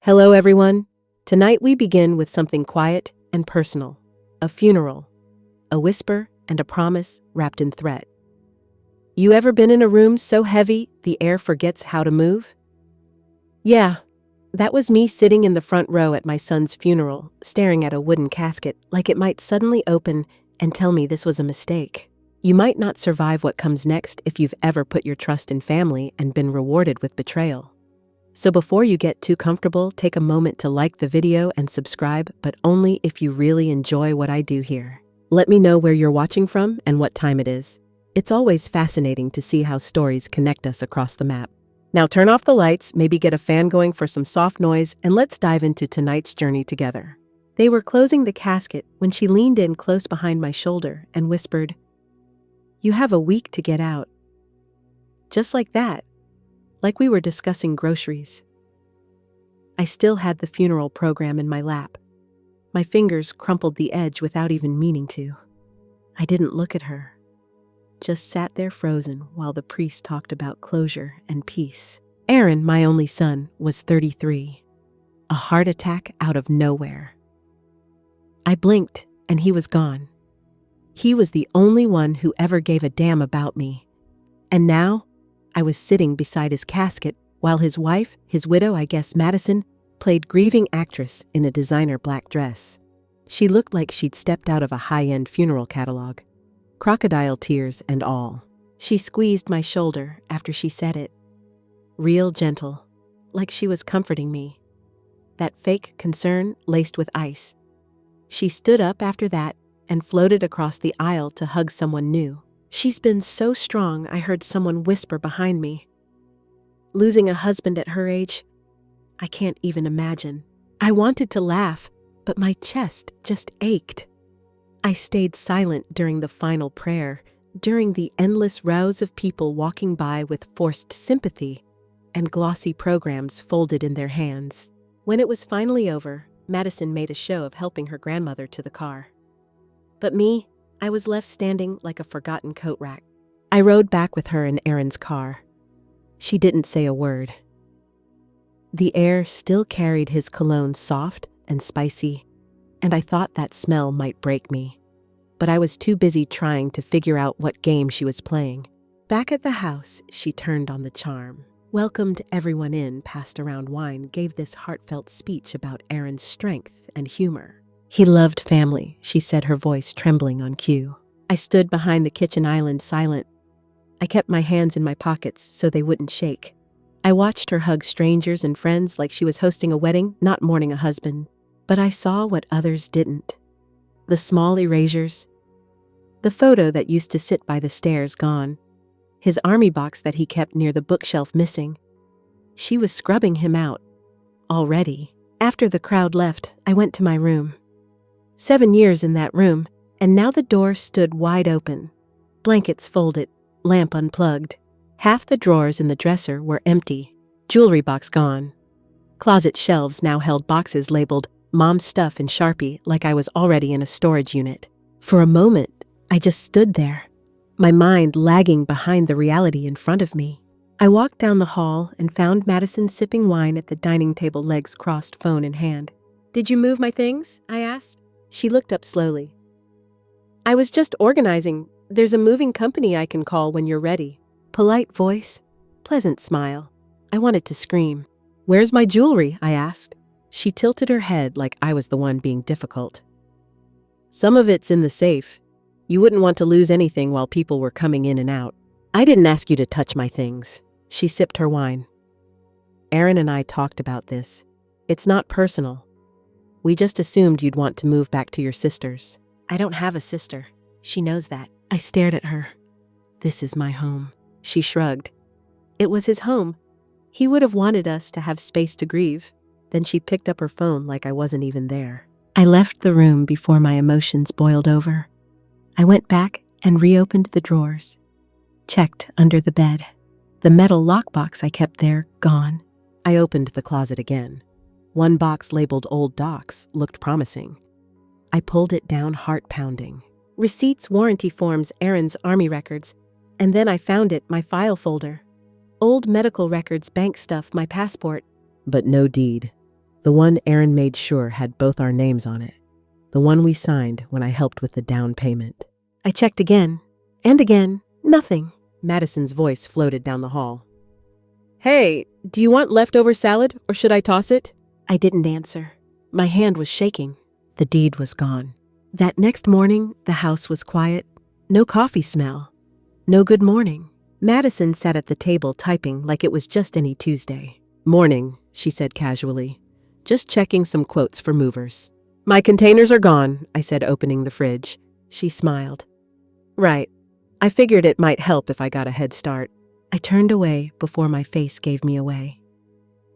Hello, everyone. Tonight we begin with something quiet and personal. A funeral. A whisper and a promise wrapped in threat. You ever been in a room so heavy the air forgets how to move? Yeah, that was me sitting in the front row at my son's funeral, staring at a wooden casket like it might suddenly open and tell me this was a mistake. You might not survive what comes next if you've ever put your trust in family and been rewarded with betrayal. So before you get too comfortable, take a moment to like the video and subscribe, but only if you really enjoy what I do here. Let me know where you're watching from and what time it is. It's always fascinating to see how stories connect us across the map. Now turn off the lights, maybe get a fan going for some soft noise, and let's dive into tonight's journey together. They were closing the casket when she leaned in close behind my shoulder and whispered, "You have a week to get out." Just like that. Like we were discussing groceries. I still had the funeral program in my lap. My fingers crumpled the edge without even meaning to. I didn't look at her, just sat there frozen while the priest talked about closure and peace. Aaron, my only son, was 33. A heart attack out of nowhere. I blinked and he was gone. He was the only one who ever gave a damn about me. And now, I was sitting beside his casket while his wife, his widow, I guess Madison, played grieving actress in a designer black dress. She looked like she'd stepped out of a high-end funeral catalog, crocodile tears and all. She squeezed my shoulder after she said it, real gentle, like she was comforting me. That fake concern laced with ice. She stood up after that and floated across the aisle to hug someone new. She's been so strong, I heard someone whisper behind me. Losing a husband at her age, I can't even imagine. I wanted to laugh, but my chest just ached. I stayed silent during the final prayer, during the endless rows of people walking by with forced sympathy and glossy programs folded in their hands. When it was finally over, Madison made a show of helping her grandmother to the car. But me, I was left standing like a forgotten coat rack. I rode back with her in Aaron's car. She didn't say a word. The air still carried his cologne soft and spicy, and I thought that smell might break me. But I was too busy trying to figure out what game she was playing. Back at the house, she turned on the charm, welcomed everyone in, passed around wine, gave this heartfelt speech about Aaron's strength and humor. He loved family, she said, her voice trembling on cue. I stood behind the kitchen island silent. I kept my hands in my pockets so they wouldn't shake. I watched her hug strangers and friends like she was hosting a wedding, not mourning a husband. But I saw what others didn't. The small erasures. The photo that used to sit by the stairs gone. His army box that he kept near the bookshelf missing. She was scrubbing him out. Already. After the crowd left, I went to my room. 7 years in that room, and now the door stood wide open. Blankets folded, lamp unplugged. Half the drawers in the dresser were empty, jewelry box gone. Closet shelves now held boxes labeled Mom's Stuff in Sharpie like I was already in a storage unit. For a moment, I just stood there, my mind lagging behind the reality in front of me. I walked down the hall and found Madison sipping wine at the dining table, legs crossed, phone in hand. "Did you move my things?" I asked. She looked up slowly. "I was just organizing. There's a moving company I can call when you're ready." Polite voice, pleasant smile. I wanted to scream. "Where's my jewelry?" I asked. She tilted her head like I was the one being difficult. "Some of it's in the safe. You wouldn't want to lose anything while people were coming in and out." "I didn't ask you to touch my things." She sipped her wine. "Aaron and I talked about this. It's not personal. We just assumed you'd want to move back to your sister's." "I don't have a sister. She knows that." I stared at her. "This is my home." She shrugged. It was his home. He would have wanted us to have space to grieve. Then she picked up her phone like I wasn't even there. I left the room before my emotions boiled over. I went back and reopened the drawers. Checked under the bed. The metal lockbox I kept there, gone. I opened the closet again. One box labeled Old Docs looked promising. I pulled it down, heart pounding. Receipts, warranty forms, Aaron's army records. And then I found it, my file folder. Old medical records, bank stuff, my passport. But no deed. The one Aaron made sure had both our names on it. The one we signed when I helped with the down payment. I checked again, and again, nothing. Madison's voice floated down the hall. Hey, do you want leftover salad, or should I toss it? I didn't answer. My hand was shaking. The deed was gone. That next morning, the house was quiet. No coffee smell. No good morning. Madison sat at the table typing like it was just any Tuesday. Morning, she said casually. Just checking some quotes for movers. My containers are gone, I said, opening the fridge. She smiled. Right. I figured it might help if I got a head start. I turned away before my face gave me away.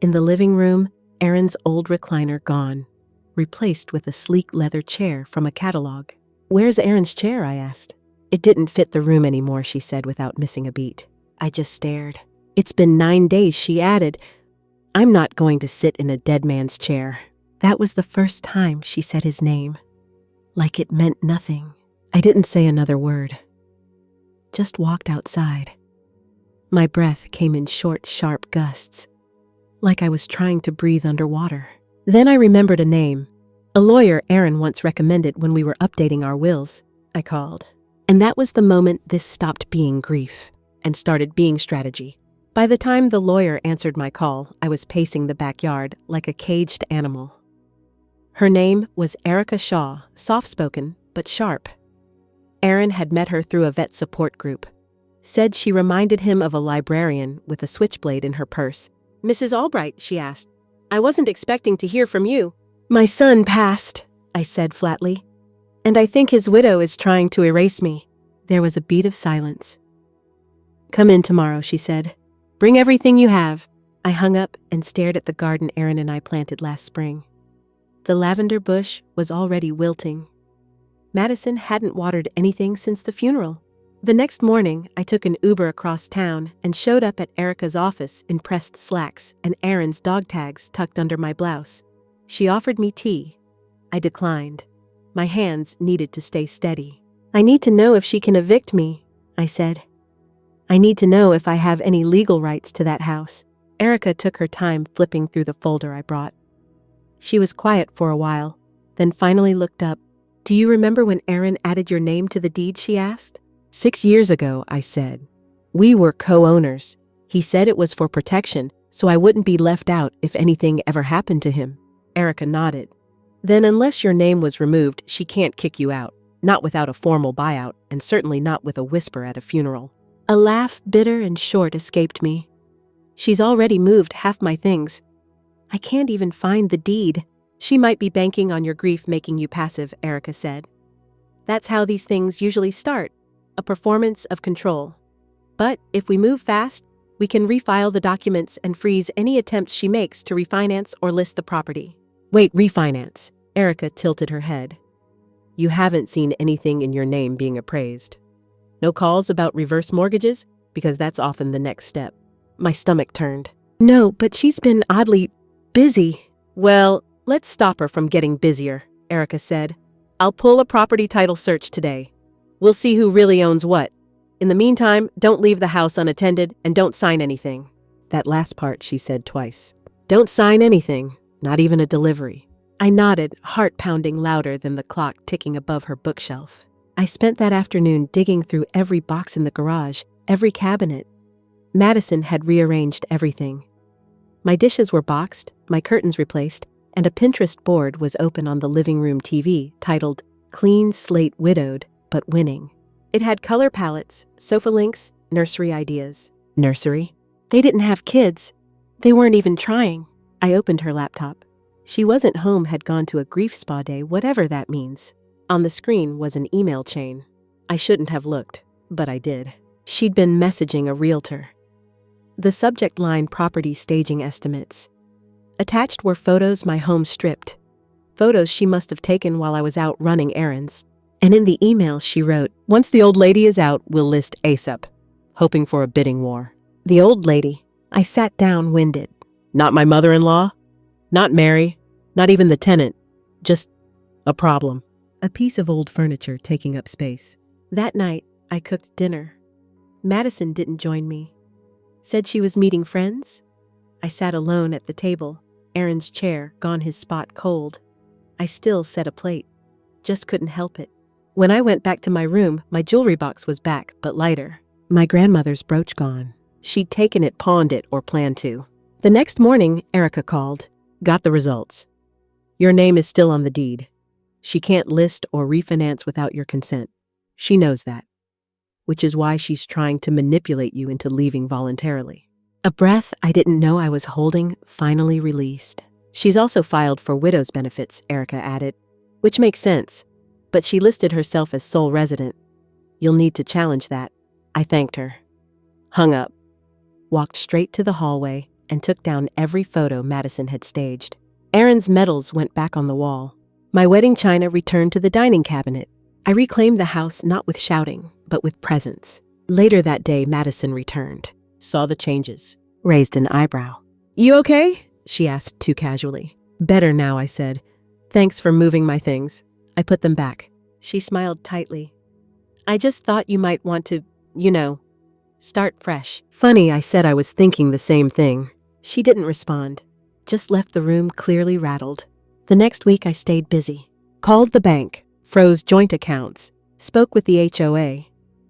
In the living room, Aaron's old recliner gone, replaced with a sleek leather chair from a catalog. Where's Aaron's chair? I asked. It didn't fit the room anymore, she said without missing a beat. I just stared. It's been 9 days, she added. I'm not going to sit in a dead man's chair. That was the first time she said his name. Like it meant nothing. I didn't say another word. Just walked outside. My breath came in short, sharp gusts, like I was trying to breathe underwater. Then I remembered a name, a lawyer Aaron once recommended when we were updating our wills. I called. And that was the moment this stopped being grief and started being strategy. By the time the lawyer answered my call, I was pacing the backyard like a caged animal. Her name was Erica Shaw, soft-spoken but sharp. Aaron had met her through a vet support group. Said she reminded him of a librarian with a switchblade in her purse. Mrs. Albright, she asked. I wasn't expecting to hear from you. My son passed, I said flatly. And I think his widow is trying to erase me. There was a beat of silence. Come in tomorrow, she said. Bring everything you have. I hung up and stared at the garden Aaron and I planted last spring. The lavender bush was already wilting. Madison hadn't watered anything since the funeral. The next morning, I took an Uber across town and showed up at Erica's office in pressed slacks and Aaron's dog tags tucked under my blouse. She offered me tea. I declined. My hands needed to stay steady. I need to know if she can evict me, I said. I need to know if I have any legal rights to that house. Erica took her time flipping through the folder I brought. She was quiet for a while, then finally looked up. Do you remember when Aaron added your name to the deed, she asked. 6 years ago, I said. We were co-owners. He said it was for protection, so I wouldn't be left out if anything ever happened to him. Erica nodded. Then unless your name was removed, she can't kick you out. Not without a formal buyout, and certainly not with a whisper at a funeral. A laugh, bitter and short, escaped me. She's already moved half my things. I can't even find the deed. She might be banking on your grief making you passive, Erica said. That's how these things usually start, a performance of control. But if we move fast, we can refile the documents and freeze any attempts she makes to refinance or list the property. Wait, refinance? Erica tilted her head. You haven't seen anything in your name being appraised. No calls about reverse mortgages? Because that's often the next step. My stomach turned. No, but she's been oddly busy. Well, let's stop her from getting busier, Erica said. I'll pull a property title search today. We'll see who really owns what. In the meantime, don't leave the house unattended and don't sign anything. That last part she said twice. Don't sign anything, not even a delivery. I nodded, heart pounding louder than the clock ticking above her bookshelf. I spent that afternoon digging through every box in the garage, every cabinet. Madison had rearranged everything. My dishes were boxed, my curtains replaced, and a Pinterest board was open on the living room TV titled Clean Slate Widowed, but Winning. It had color palettes, sofa links, nursery ideas. Nursery? They didn't have kids. They weren't even trying. I opened her laptop. She wasn't home, had gone to a grief spa day, whatever that means. On the screen was an email chain. I shouldn't have looked, but I did. She'd been messaging a realtor. The subject line, property staging estimates. Attached were photos my home stripped. Photos she must have taken while I was out running errands. And in the email she wrote, once the old lady is out, we'll list ASAP, hoping for a bidding war. The old lady. I sat down, winded. Not my mother-in-law, not Mary, not even the tenant. Just a problem. A piece of old furniture taking up space. That night, I cooked dinner. Madison didn't join me. Said she was meeting friends. I sat alone at the table, Aaron's chair, gone his spot cold. I still set a plate. Just couldn't help it. When I went back to my room, my jewelry box was back, but lighter. My grandmother's brooch gone. She'd taken it, pawned it, or planned to. The next morning, Erica called. Got the results. Your name is still on the deed. She can't list or refinance without your consent. She knows that, which is why she's trying to manipulate you into leaving voluntarily. A breath I didn't know I was holding finally released. She's also filed for widow's benefits, Erica added, which makes sense, but she listed herself as sole resident. You'll need to challenge that. I thanked her. Hung up. Walked straight to the hallway and took down every photo Madison had staged. Aaron's medals went back on the wall. My wedding china returned to the dining cabinet. I reclaimed the house not with shouting, but with presence. Later that day, Madison returned. Saw the changes. Raised an eyebrow. You okay? She asked too casually. Better now, I said. Thanks for moving my things. I put them back. She smiled tightly. I just thought you might want to, start fresh. Funny, I said I was thinking the same thing. She didn't respond. Just left the room clearly rattled. The next week I stayed busy. Called the bank, froze joint accounts, spoke with the HOA,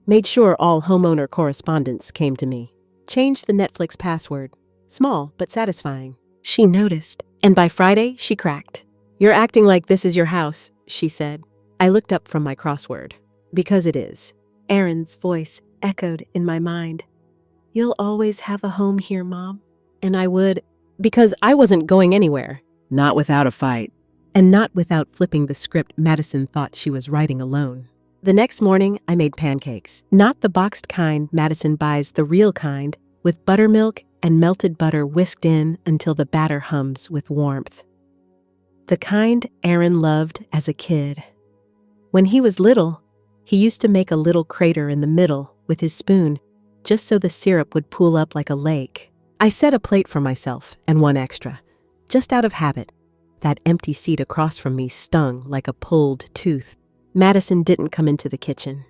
made sure all homeowner correspondence came to me. Changed the Netflix password. Small, but satisfying. She noticed, and by Friday, she cracked. You're acting like this is your house, she said. I looked up from my crossword. Because it is. Aaron's voice echoed in my mind. You'll always have a home here, Mom. And I would, because I wasn't going anywhere. Not without a fight. And not without flipping the script Madison thought she was writing alone. The next morning, I made pancakes. Not the boxed kind Madison buys, the real kind, with buttermilk and melted butter whisked in until the batter hums with warmth. The kind Aaron loved as a kid. When he was little, he used to make a little crater in the middle with his spoon, just so the syrup would pool up like a lake. I set a plate for myself and one extra, just out of habit. That empty seat across from me stung like a pulled tooth. Madison didn't come into the kitchen.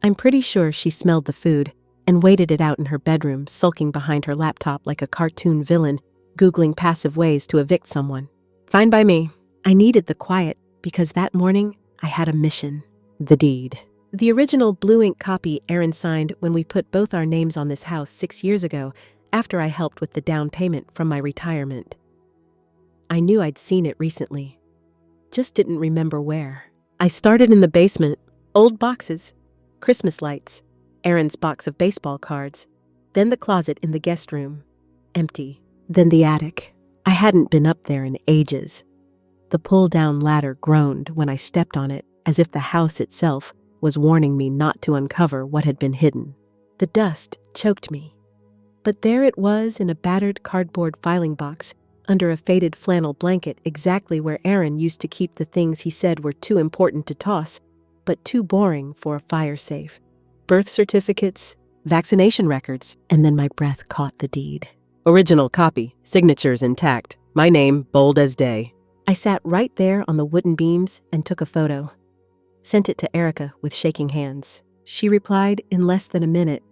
I'm pretty sure she smelled the food and waited it out in her bedroom, sulking behind her laptop like a cartoon villain, Googling passive ways to evict someone. Fine by me. I needed the quiet because that morning I had a mission. The deed. The original blue ink copy Aaron signed when we put both our names on this house 6 years ago after I helped with the down payment from my retirement. I knew I'd seen it recently. Just didn't remember where. I started in the basement. Old boxes. Christmas lights. Aaron's box of baseball cards. Then the closet in the guest room. Empty. Then the attic. I hadn't been up there in ages. The pull-down ladder groaned when I stepped on it, as if the house itself was warning me not to uncover what had been hidden. The dust choked me. But there it was in a battered cardboard filing box, under a faded flannel blanket, exactly where Aaron used to keep the things he said were too important to toss, but too boring for a fire safe. Birth certificates, vaccination records, and then my breath caught the deed. Original copy, signatures intact, my name bold as day. I sat right there on the wooden beams and took a photo. Sent it to Erica with shaking hands. She replied in less than a minute.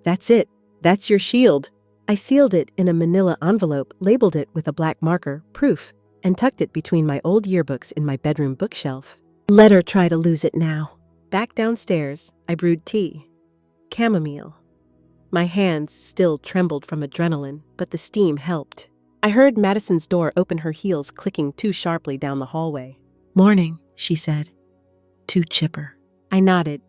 That's it. That's your shield. I sealed it in a manila envelope, labeled it with a black marker, proof, and tucked it between my old yearbooks in my bedroom bookshelf. Let her try to lose it now. Back downstairs, I brewed tea. Chamomile. My hands still trembled from adrenaline, but the steam helped. I heard Madison's door open, her heels clicking too sharply down the hallway. Morning, she said. Too chipper. I nodded.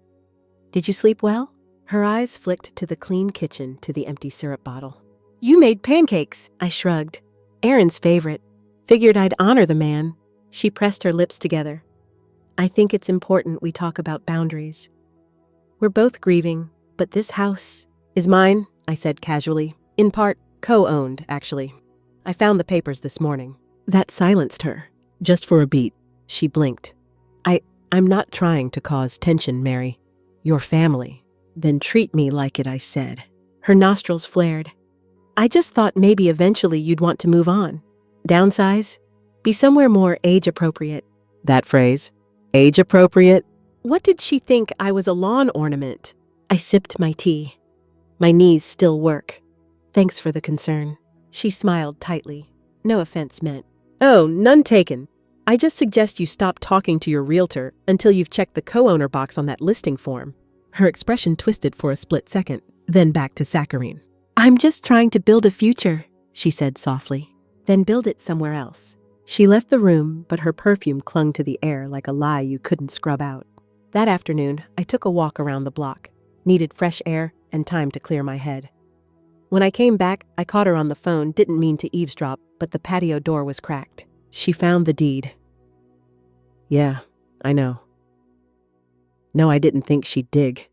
Did you sleep well? Her eyes flicked to the clean kitchen, to the empty syrup bottle. You made pancakes, I shrugged. Aaron's favorite. Figured I'd honor the man. She pressed her lips together. I think it's important we talk about boundaries. We're both grieving, but this house is mine, I said casually. In part, co-owned, actually. I found the papers this morning. That silenced her. Just for a beat. She blinked. I'm not trying to cause tension, Mary. Your family. Then treat me like it, I said. Her nostrils flared. I just thought maybe eventually you'd want to move on. Downsize? Be somewhere more age-appropriate. That phrase? Age-appropriate? What did she think I was, a lawn ornament? I sipped my tea. My knees still work. Thanks for the concern. She smiled tightly. No offense meant. Oh, none taken. I just suggest you stop talking to your realtor until you've checked the co-owner box on that listing form. Her expression twisted for a split second, then back to saccharine. I'm just trying to build a future, she said softly. Then build it somewhere else. She left the room, but her perfume clung to the air like a lie you couldn't scrub out. That afternoon, I took a walk around the block, needed fresh air and time to clear my head. When I came back, I caught her on the phone, didn't mean to eavesdrop, but the patio door was cracked. She found the deed. Yeah, I know. No, I didn't think she'd dig.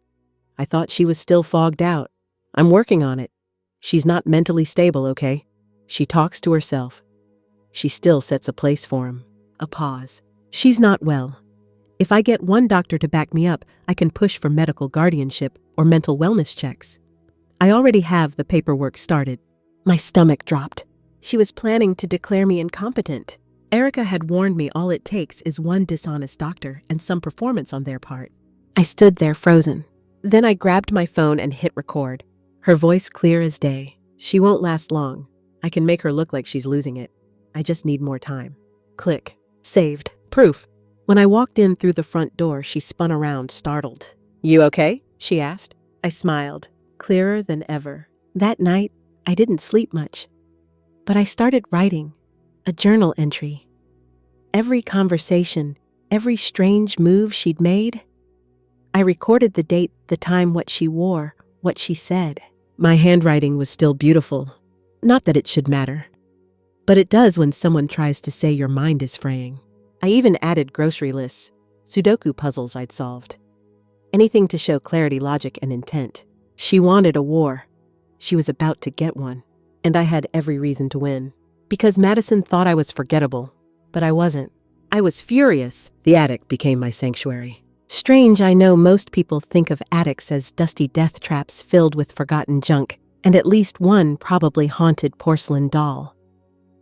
I thought she was still fogged out. I'm working on it. She's not mentally stable, okay? She talks to herself. She still sets a place for him. A pause. She's not well. If I get one doctor to back me up, I can push for medical guardianship or mental wellness checks. I already have the paperwork started. My stomach dropped. She was planning to declare me incompetent. Erica had warned me all it takes is one dishonest doctor and some performance on their part. I stood there frozen. Then I grabbed my phone and hit record. Her voice clear as day. She won't last long. I can make her look like she's losing it. I just need more time. Click. Saved. Proof. When I walked in through the front door, she spun around, startled. You okay? She asked. I smiled, clearer than ever. That night, I didn't sleep much. But I started writing. A journal entry. Every conversation, every strange move she'd made. I recorded the date, the time, what she wore, what she said. My handwriting was still beautiful. Not that it should matter. But it does when someone tries to say your mind is fraying. I even added grocery lists, Sudoku puzzles I'd solved. Anything to show clarity, logic, and intent. She wanted a war. She was about to get one. And I had every reason to win. Because Madison thought I was forgettable. But I wasn't. I was furious. The attic became my sanctuary. Strange, I know most people think of attics as dusty death traps filled with forgotten junk, and at least one probably haunted porcelain doll.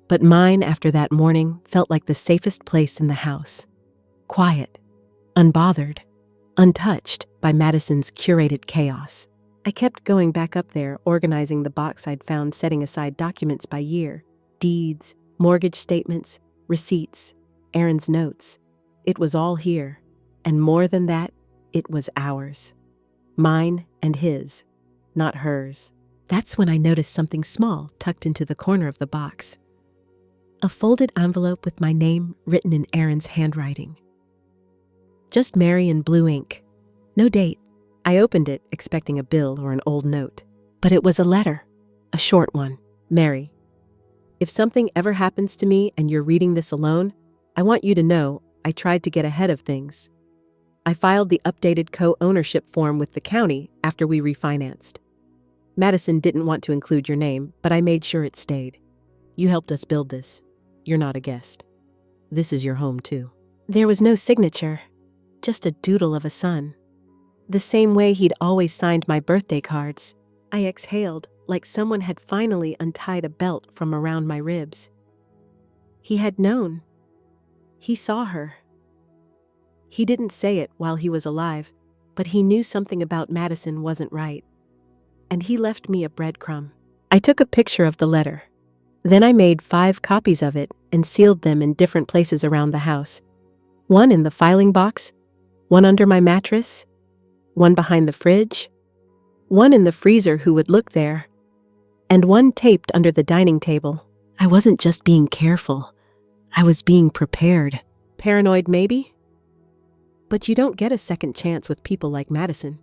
But mine, after that morning, felt like the safest place in the house. Quiet, unbothered, untouched by Madison's curated chaos. I kept going back up there, organizing the box I'd found, setting aside documents by year. Deeds, mortgage statements, receipts, Aaron's notes. It was all here. And more than that, it was ours. Mine and his, not hers. That's when I noticed something small tucked into the corner of the box. A folded envelope with my name written in Aaron's handwriting. Just Mary in blue ink. No date. I opened it, expecting a bill or an old note. But it was a letter. A short one. Mary, if something ever happens to me and you're reading this alone, I want you to know I tried to get ahead of things. I filed the updated co-ownership form with the county after we refinanced. Madison didn't want to include your name, but I made sure it stayed. You helped us build this. You're not a guest. This is your home, too. There was no signature, just a doodle of a son. The same way he'd always signed my birthday cards. I exhaled, like someone had finally untied a belt from around my ribs. He had known. He saw her. He didn't say it while he was alive, but he knew something about Madison wasn't right. And he left me a breadcrumb. I took a picture of the letter. Then I made 5 copies of it and sealed them in different places around the house. One in the filing box, one under my mattress, one behind the fridge, one in the freezer who would look there, and one taped under the dining table. I wasn't just being careful. I was being prepared. Paranoid, maybe? But you don't get a second chance with people like Madison.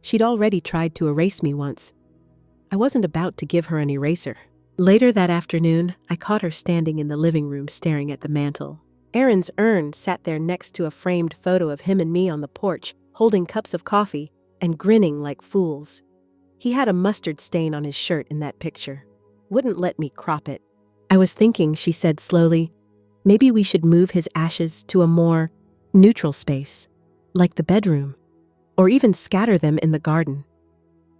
She'd already tried to erase me once. I wasn't about to give her an eraser. Later that afternoon, I caught her standing in the living room staring at the mantel. Aaron's urn sat there next to a framed photo of him and me on the porch, holding cups of coffee and grinning like fools. He had a mustard stain on his shirt in that picture. Wouldn't let me crop it. I was thinking, she said slowly, maybe we should move his ashes to a more neutral space, like the bedroom, or even scatter them in the garden.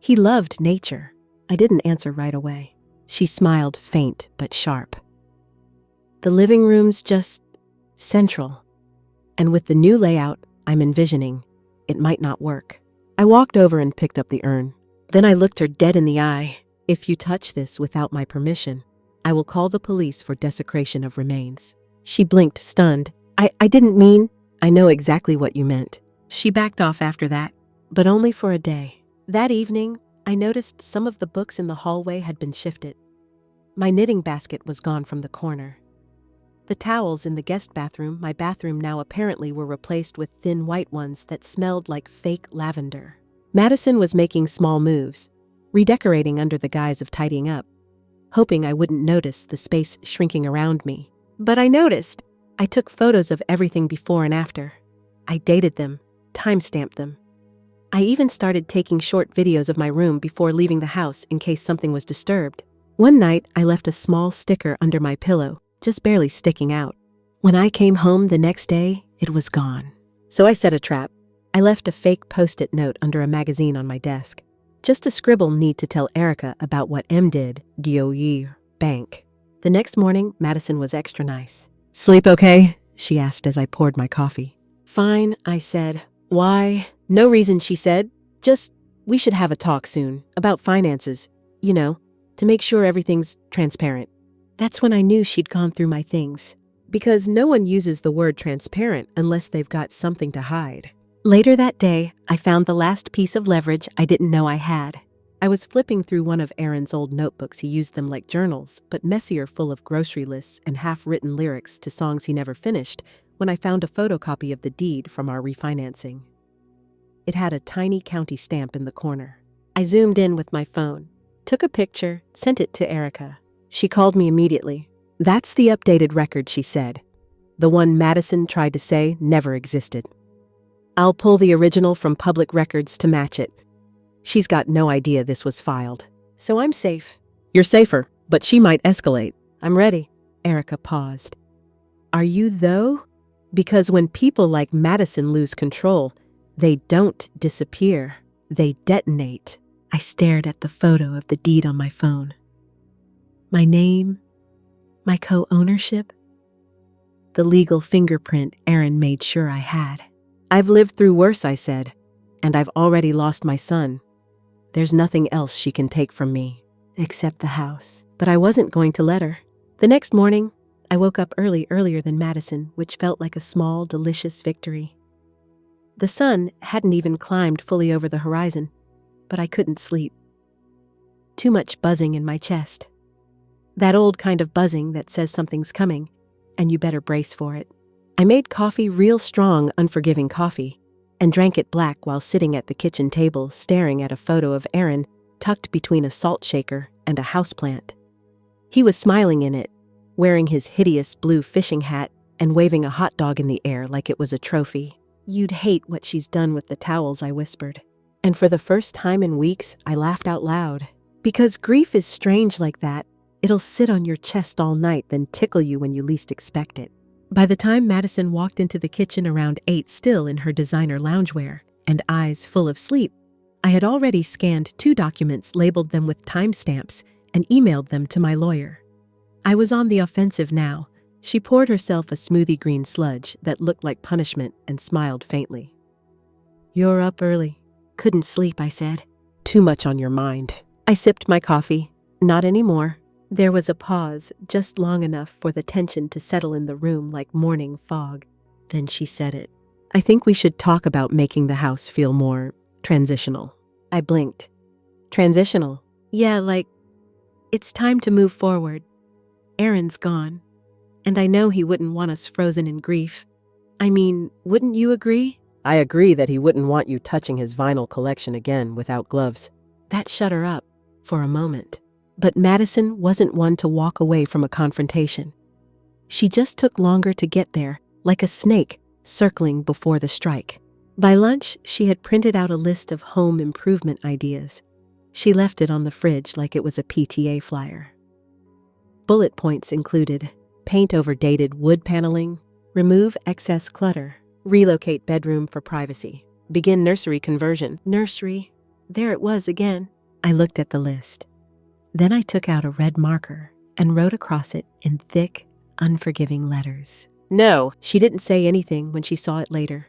He loved nature. I didn't answer right away. She smiled, faint but sharp. The living room's just central, and with the new layout I'm envisioning, it might not work. I walked over and picked up the urn. Then I looked her dead in the eye. If you touch this without my permission, I will call the police for desecration of remains. She blinked, stunned. I didn't mean. I know exactly what you meant. She backed off after that, but only for a day. That evening, I noticed some of the books in the hallway had been shifted. My knitting basket was gone from the corner. The towels in the guest bathroom, my bathroom now apparently, were replaced with thin white ones that smelled like fake lavender. Madison was making small moves, redecorating under the guise of tidying up, hoping I wouldn't notice the space shrinking around me. But I noticed. I took photos of everything before and after. I dated them, timestamped them. I even started taking short videos of my room before leaving the house in case something was disturbed. One night, I left a small sticker under my pillow, just barely sticking out. When I came home the next day, it was gone. So I set a trap. I left a fake post-it note under a magazine on my desk. Just a scribble need to tell Erica about what M did, bank. The next morning, Madison was extra nice. "Sleep okay?" she asked as I poured my coffee. "Fine," I said. "Why?" "No reason," she said. "Just, we should have a talk soon, about finances, to make sure everything's transparent." That's when I knew she'd gone through my things. Because no one uses the word transparent unless they've got something to hide. Later that day, I found the last piece of leverage I didn't know I had. I was flipping through one of Aaron's old notebooks. He used them like journals, but messier, full of grocery lists and half-written lyrics to songs he never finished, when I found a photocopy of the deed from our refinancing. It had a tiny county stamp in the corner. I zoomed in with my phone, took a picture, sent it to Erica. She called me immediately. "That's the updated record," she said. "The one Madison tried to say never existed. I'll pull the original from public records to match it. She's got no idea this was filed. So I'm safe." "You're safer, but she might escalate." "I'm ready." Erica paused. "Are you though? Because when people like Madison lose control, they don't disappear. They detonate." I stared at the photo of the deed on my phone. My name, my co-ownership, the legal fingerprint Aaron made sure I had. "I've lived through worse," I said, "and I've already lost my son. There's nothing else she can take from me, except the house." But I wasn't going to let her. The next morning, I woke up earlier than Madison, which felt like a small, delicious victory. The sun hadn't even climbed fully over the horizon, but I couldn't sleep. Too much buzzing in my chest. That old kind of buzzing that says something's coming, and you better brace for it. I made coffee, real strong, unforgiving coffee, and drank it black while sitting at the kitchen table staring at a photo of Aaron tucked between a salt shaker and a houseplant. He was smiling in it, wearing his hideous blue fishing hat and waving a hot dog in the air like it was a trophy. "You'd hate what she's done with the towels," I whispered. And for the first time in weeks, I laughed out loud. Because grief is strange like that. It'll sit on your chest all night, then tickle you when you least expect it. By the time Madison walked into the kitchen around 8, still in her designer loungewear and eyes full of sleep, I had already scanned 2 documents, labeled them with timestamps, and emailed them to my lawyer. I was on the offensive now. She poured herself a smoothie green sludge that looked like punishment and smiled faintly. "You're up early." "Couldn't sleep," I said. "Too much on your mind." I sipped my coffee. "Not anymore." There was a pause, just long enough for the tension to settle in the room like morning fog. Then she said it. "I think we should talk about making the house feel more transitional." I blinked. "Transitional?" "Yeah, like, it's time to move forward. Aaron's gone, and I know he wouldn't want us frozen in grief. I mean, wouldn't you agree?" "I agree that he wouldn't want you touching his vinyl collection again without gloves." That shut her up for a moment. But Madison wasn't one to walk away from a confrontation. She just took longer to get there, like a snake circling before the strike. By lunch, she had printed out a list of home improvement ideas. She left it on the fridge like it was a PTA flyer. Bullet points included: paint over dated wood paneling, remove excess clutter, relocate bedroom for privacy, begin nursery conversion. Nursery. There it was again. I looked at the list. Then I took out a red marker and wrote across it in thick, unforgiving letters. No, she didn't say anything when she saw it later.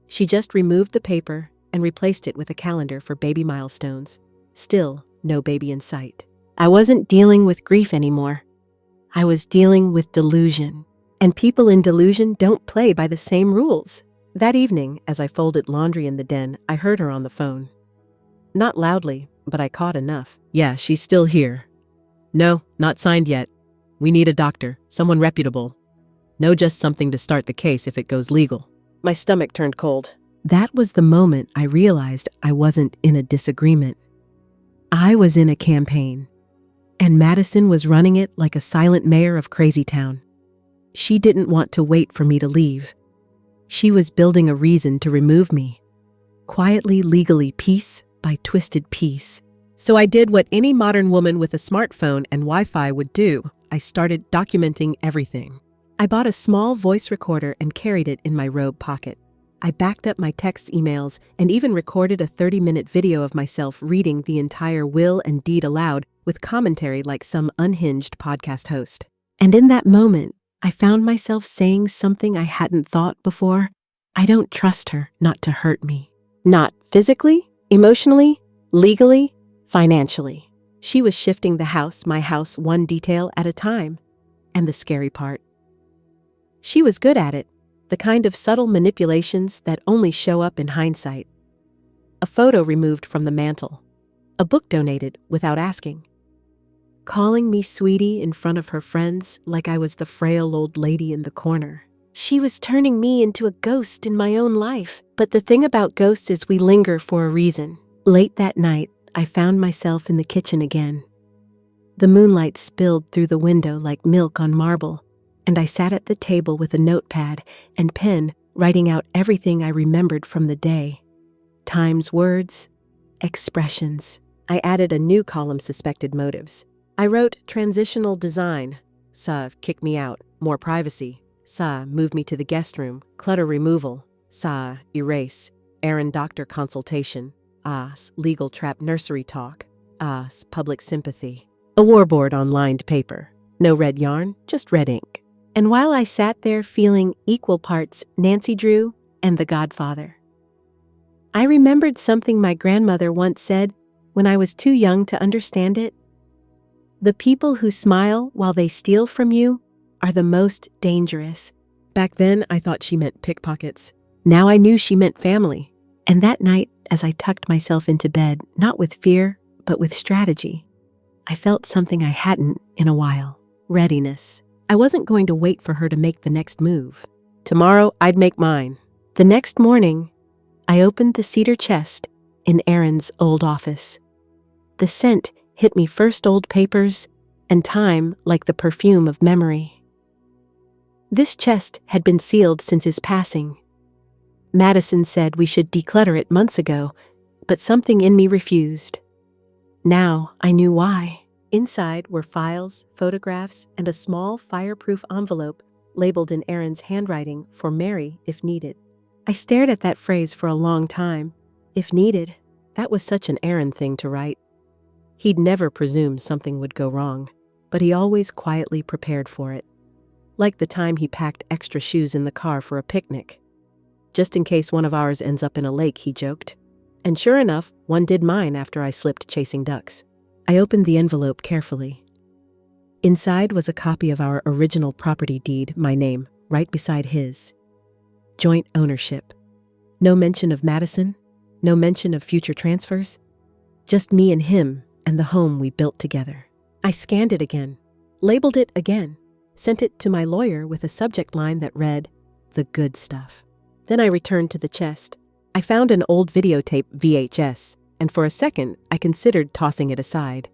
She just removed the paper and replaced it with a calendar for baby milestones. Still, no baby in sight. I wasn't dealing with grief anymore. I was dealing with delusion, and people in delusion don't play by the same rules. That evening, as I folded laundry in the den, I heard her on the phone. Not loudly, but I caught enough. Yeah, she's still here. No, not signed yet. We need a doctor, someone reputable. No, just something to start the case if it goes legal. My stomach turned cold. That was the moment I realized I wasn't in a disagreement. I was in a campaign, and Madison was running it like a silent mayor of Crazy Town. She didn't want to wait for me to leave. She was building a reason to remove me. Quietly, legally, piece by twisted piece. So I did what any modern woman with a smartphone and Wi-Fi would do. I started documenting everything. I bought a small voice recorder and carried it in my robe pocket. I backed up my text emails and even recorded a 30-minute video of myself reading the entire will and deed aloud with commentary like some unhinged podcast host. And in that moment, I found myself saying something I hadn't thought before. I don't trust her not to hurt me. Not physically, emotionally, legally, financially. She was shifting the house, my house, one detail at a time. And the scary part, she was good at it, the kind of subtle manipulations that only show up in hindsight. A photo removed from the mantle. A book donated without asking. Calling me sweetie in front of her friends like I was the frail old lady in the corner. She was turning me into a ghost in my own life. But the thing about ghosts is we linger for a reason. Late that night, I found myself in the kitchen again. The moonlight spilled through the window like milk on marble, and I sat at the table with a notepad and pen, writing out everything I remembered from the day. Times, words, expressions. I added a new column, suspected motives. I wrote transitional design. Sa, kick me out, more privacy. Sa, move me to the guest room, clutter removal. Sa, erase, errand doctor consultation. As, legal trap nursery talk. As, public sympathy. A warboard on lined paper. No red yarn, just red ink. And while I sat there feeling equal parts Nancy Drew and The Godfather, I remembered something my grandmother once said when I was too young to understand it. The people who smile while they steal from you are the most dangerous. Back then, I thought she meant pickpockets. Now I knew she meant family. And that night, as I tucked myself into bed, not with fear, but with strategy, I felt something I hadn't in a while. Readiness. I wasn't going to wait for her to make the next move. Tomorrow, I'd make mine. The next morning, I opened the cedar chest in Aaron's old office. The scent hit me first, old papers and time like the perfume of memory. This chest had been sealed since his passing. Madison said we should declutter it months ago, but something in me refused. Now I knew why. Inside were files, photographs, and a small fireproof envelope labeled in Aaron's handwriting for Mary if needed. I stared at that phrase for a long time. If needed, that was such an Aaron thing to write. He'd never presume something would go wrong, but he always quietly prepared for it. Like the time he packed extra shoes in the car for a picnic. Just in case one of ours ends up in a lake, he joked. And sure enough, one did mine after I slipped chasing ducks. I opened the envelope carefully. Inside was a copy of our original property deed, my name, right beside his. Joint ownership. No mention of Madison, no mention of future transfers. Just me and him and the home we built together. I scanned it again, labeled it again, sent it to my lawyer with a subject line that read, "The good stuff." Then I returned to the chest. I found an old videotape VHS, and for a second I considered tossing it aside.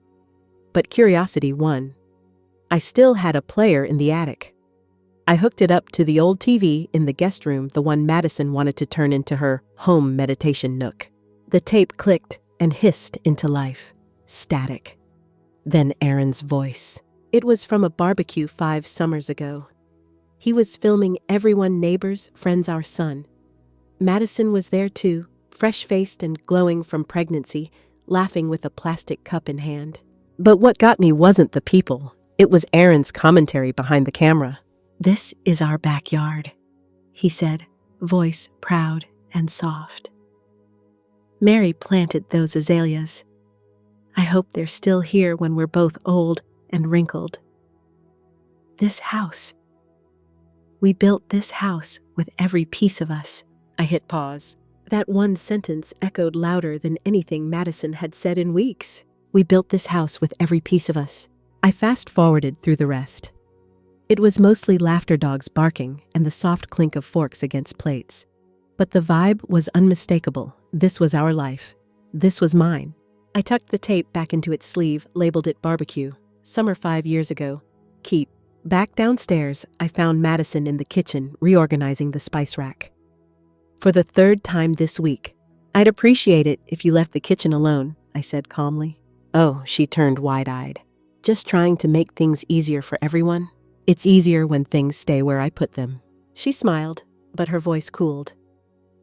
But curiosity won. I still had a player in the attic. I hooked it up to the old TV in the guest room, the one Madison wanted to turn into her home meditation nook. The tape clicked and hissed into life. Static. Then Aaron's voice. It was from a barbecue 5 summers ago. He was filming everyone, neighbors, friends, our son. Madison was there too, fresh-faced and glowing from pregnancy, laughing with a plastic cup in hand. But what got me wasn't the people. It was Aaron's commentary behind the camera. "This is our backyard," he said, voice proud and soft. "Mary planted those azaleas. I hope they're still here when we're both old and wrinkled. This house. We built this house with every piece of us. I hit pause. That one sentence echoed louder than anything Madison had said in weeks. We built this house with every piece of us. I fast-forwarded through the rest. It was mostly laughter dogs barking and the soft clink of forks against plates. But the vibe was unmistakable. This was our life. This was mine. I tucked the tape back into its sleeve, labeled it barbecue. Summer 5 years ago. Keep. Back downstairs, I found Madison in the kitchen, reorganizing the spice rack. For the third time this week. I'd appreciate it if you left the kitchen alone, I said calmly. Oh, she turned wide-eyed. Just trying to make things easier for everyone? It's easier when things stay where I put them. She smiled, but her voice cooled.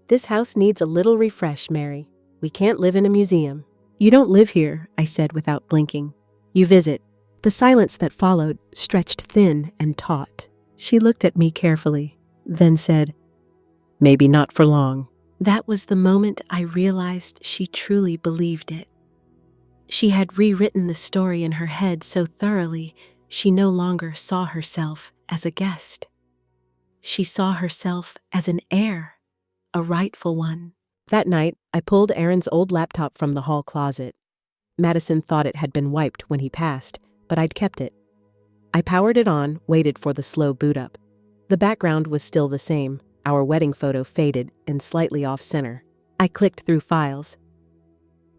This house needs a little refresh, Mary. We can't live in a museum. You don't live here, I said without blinking. You visit. The silence that followed stretched thin and taut. She looked at me carefully, then said, Maybe not for long. That was the moment I realized she truly believed it. She had rewritten the story in her head so thoroughly, she no longer saw herself as a guest. She saw herself as an heir, a rightful one. That night, I pulled Aaron's old laptop from the hall closet. Madison thought it had been wiped when he passed, but I'd kept it. I powered it on, waited for the slow boot up. The background was still the same, our wedding photo faded and slightly off-center. I clicked through files.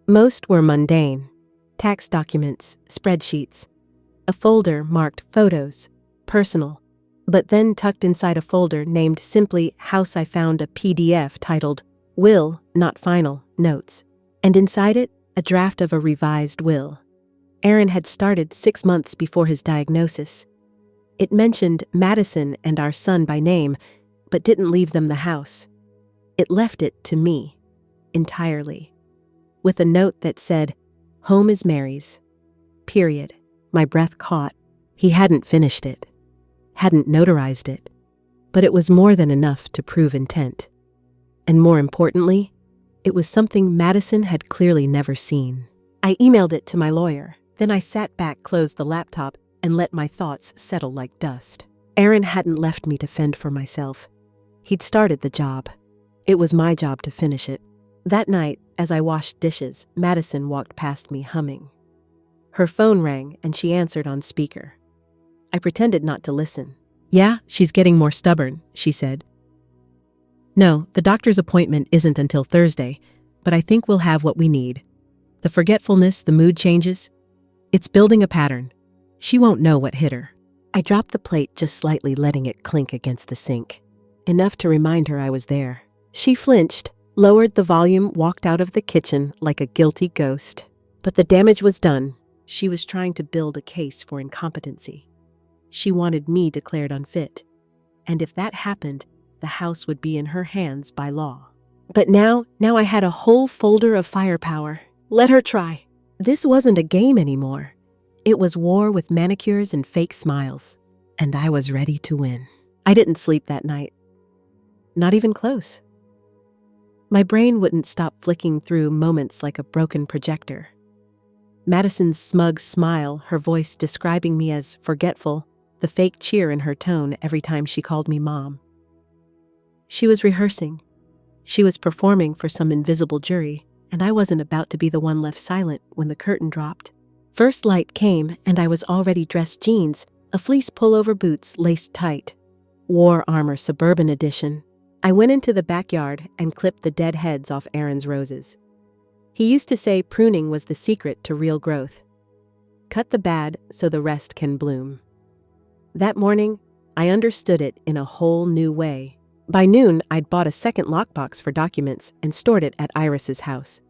Most were mundane. Tax documents, spreadsheets. A folder marked Photos, Personal. But then tucked inside a folder named simply House, I found a PDF titled Will, Not Final, Notes. And inside it, a draft of a revised will. Aaron had started 6 months before his diagnosis. It mentioned Madison and our son by name, but didn't leave them the house. It left it to me, entirely. With a note that said, Home is Mary's. Period. My breath caught. He hadn't finished it. Hadn't notarized it. But it was more than enough to prove intent. And more importantly, it was something Madison had clearly never seen. I emailed it to my lawyer. Then I sat back, closed the laptop, and let my thoughts settle like dust. Aaron hadn't left me to fend for myself. He'd started the job. It was my job to finish it. That night, as I washed dishes, Madison walked past me humming. Her phone rang and she answered on speaker. I pretended not to listen. Yeah, she's getting more stubborn, she said. No, the doctor's appointment isn't until Thursday, but I think we'll have what we need. The forgetfulness, the mood changes. It's building a pattern. She won't know what hit her. I dropped the plate just slightly, letting it clink against the sink. Enough to remind her I was there. She flinched, lowered the volume, walked out of the kitchen like a guilty ghost. But the damage was done. She was trying to build a case for incompetency. She wanted me declared unfit. And if that happened, the house would be in her hands by law. But now I had a whole folder of firepower. Let her try. This wasn't a game anymore. It was war with manicures and fake smiles. And I was ready to win. I didn't sleep that night. Not even close. My brain wouldn't stop flicking through moments like a broken projector. Madison's smug smile, her voice describing me as forgetful, the fake cheer in her tone every time she called me Mom. She was rehearsing. She was performing for some invisible jury, and I wasn't about to be the one left silent when the curtain dropped. First light came, and I was already dressed jeans, a fleece pullover, boots laced tight. War Armor Suburban Edition. I went into the backyard and clipped the dead heads off Aaron's roses. He used to say pruning was the secret to real growth. Cut the bad so the rest can bloom. That morning, I understood it in a whole new way. By noon, I'd bought a second lockbox for documents and stored it at Iris's house.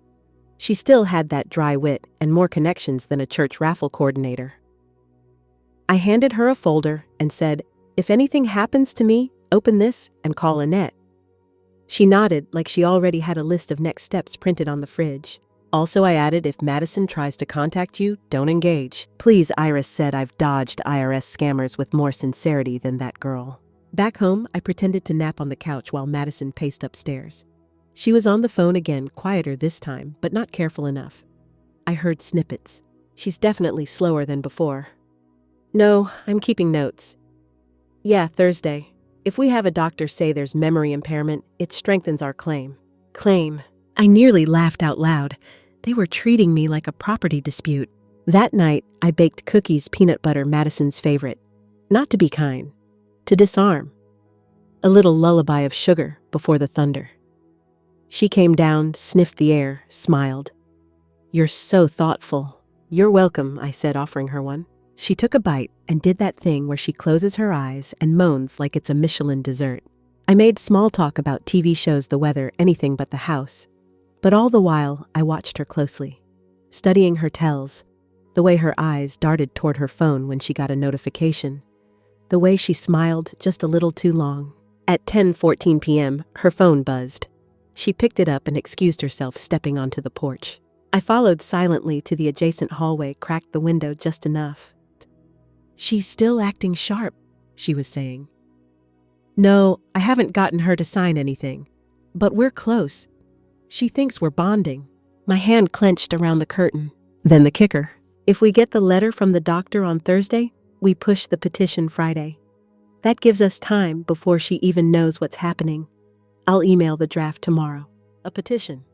She still had that dry wit and more connections than a church raffle coordinator. I handed her a folder and said, "If anything happens to me, open this and call Annette." She nodded like she already had a list of next steps printed on the fridge. Also, I added, "If Madison tries to contact you, don't engage." Please, Iris said. I've dodged IRS scammers with more sincerity than that girl. Back home, I pretended to nap on the couch while Madison paced upstairs. She was on the phone again, quieter this time, but not careful enough. I heard snippets. She's definitely slower than before. "No, I'm keeping notes. Yeah, Thursday. If we have a doctor say there's memory impairment, it strengthens our claim. Claim. I nearly laughed out loud. They were treating me like a property dispute. That night, I baked cookies, peanut butter, Madison's favorite. Not to be kind, to disarm. A little lullaby of sugar before the thunder. She came down, sniffed the air, smiled. You're so thoughtful. You're welcome, I said, offering her one. She took a bite and did that thing where she closes her eyes and moans like it's a Michelin dessert. I made small talk about TV shows, the weather, anything but the house. But all the while, I watched her closely, studying her tells, the way her eyes darted toward her phone when she got a notification, the way she smiled just a little too long. At 10:14 p.m., her phone buzzed. She picked it up and excused herself, stepping onto the porch. I followed silently to the adjacent hallway, cracked the window just enough. She's still acting sharp, she was saying. No, I haven't gotten her to sign anything. But we're close. She thinks we're bonding. My hand clenched around the curtain. Then the kicker. If we get the letter from the doctor on Thursday, we push the petition Friday. That gives us time before she even knows what's happening. I'll email the draft tomorrow. A petition.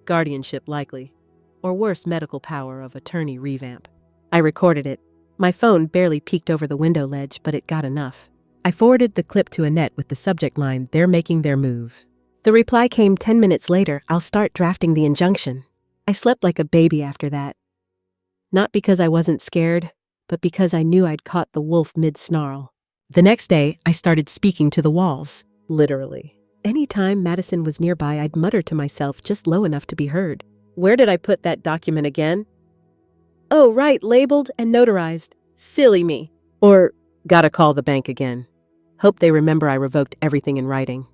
Guardianship likely. Or worse, medical power of attorney revamp. I recorded it. My phone barely peeked over the window ledge, but it got enough. I forwarded the clip to Annette with the subject line, "They're making their move." The reply came 10 minutes later, "I'll start drafting the injunction." I slept like a baby after that. Not because I wasn't scared, but because I knew I'd caught the wolf mid-snarl. The next day, I started speaking to the walls. Literally. Anytime Madison was nearby, I'd mutter to myself just low enough to be heard. Where did I put that document again? Oh, right, labeled and notarized. Silly me. Or, gotta call the bank again. Hope they remember I revoked everything in writing.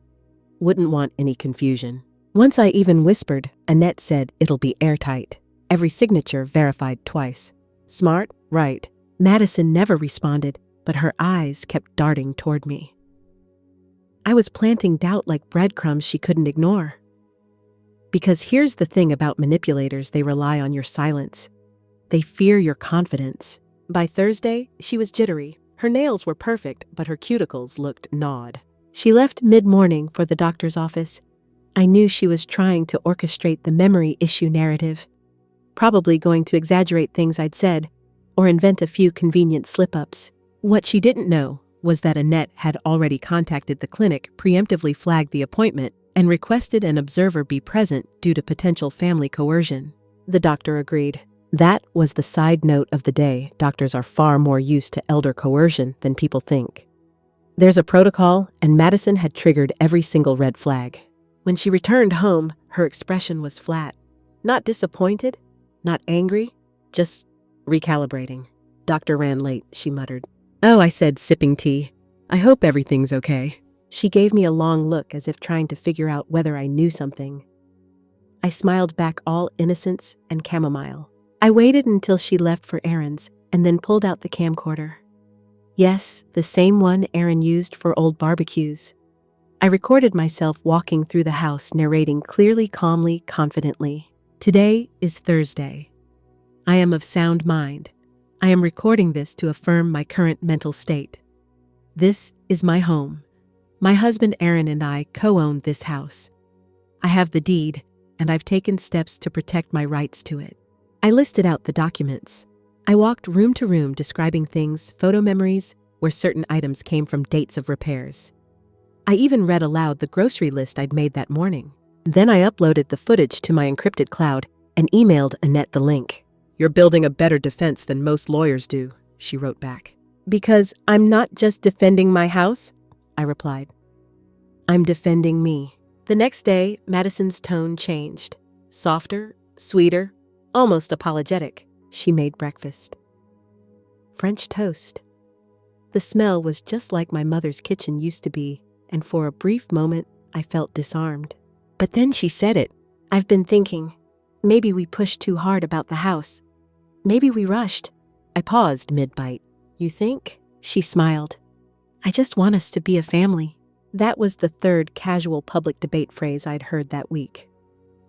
Wouldn't want any confusion. Once I even whispered, Annette said it'll be airtight. Every signature verified twice. Smart, right. Madison never responded, but her eyes kept darting toward me. I was planting doubt like breadcrumbs she couldn't ignore. Because here's the thing about manipulators, they rely on your silence. They fear your confidence. By Thursday, she was jittery. Her nails were perfect, but her cuticles looked gnawed. She left mid-morning for the doctor's office. I knew she was trying to orchestrate the memory issue narrative, probably going to exaggerate things I'd said, or invent a few convenient slip-ups. What she didn't know was that Annette had already contacted the clinic, preemptively flagged the appointment, and requested an observer be present due to potential family coercion. The doctor agreed. That was the side note of the day. Doctors are far more used to elder coercion than people think. There's a protocol, and Madison had triggered every single red flag. When she returned home, her expression was flat. Not disappointed, not angry, just recalibrating. "Doctor ran late," she muttered. "Oh," I said, sipping tea. "I hope everything's okay." She gave me a long look as if trying to figure out whether I knew something. I smiled back, all innocence and chamomile. I waited until she left for errands and then pulled out the camcorder. Yes, the same one Aaron used for old barbecues. I recorded myself walking through the house, narrating clearly, calmly, confidently. Today is Thursday. I am of sound mind. I am recording this to affirm my current mental state. This is my home. My husband Aaron and I co-own this house. I have the deed, and I've taken steps to protect my rights to it. I listed out the documents. I walked room to room describing things, photo memories, where certain items came from, dates of repairs. I even read aloud the grocery list I'd made that morning. Then I uploaded the footage to my encrypted cloud and emailed Annette the link. "You're building a better defense than most lawyers do," she wrote back. "Because I'm not just defending my house," I replied. "I'm defending me." The next day, Madison's tone changed. Softer, sweeter, almost apologetic. She made breakfast. French toast. The smell was just like my mother's kitchen used to be, and for a brief moment, I felt disarmed. But then she said it. "I've been thinking, maybe we pushed too hard about the house. Maybe we rushed." I paused mid-bite. "You think?" She smiled. "I just want us to be a family." That was the third casual public debate phrase I'd heard that week.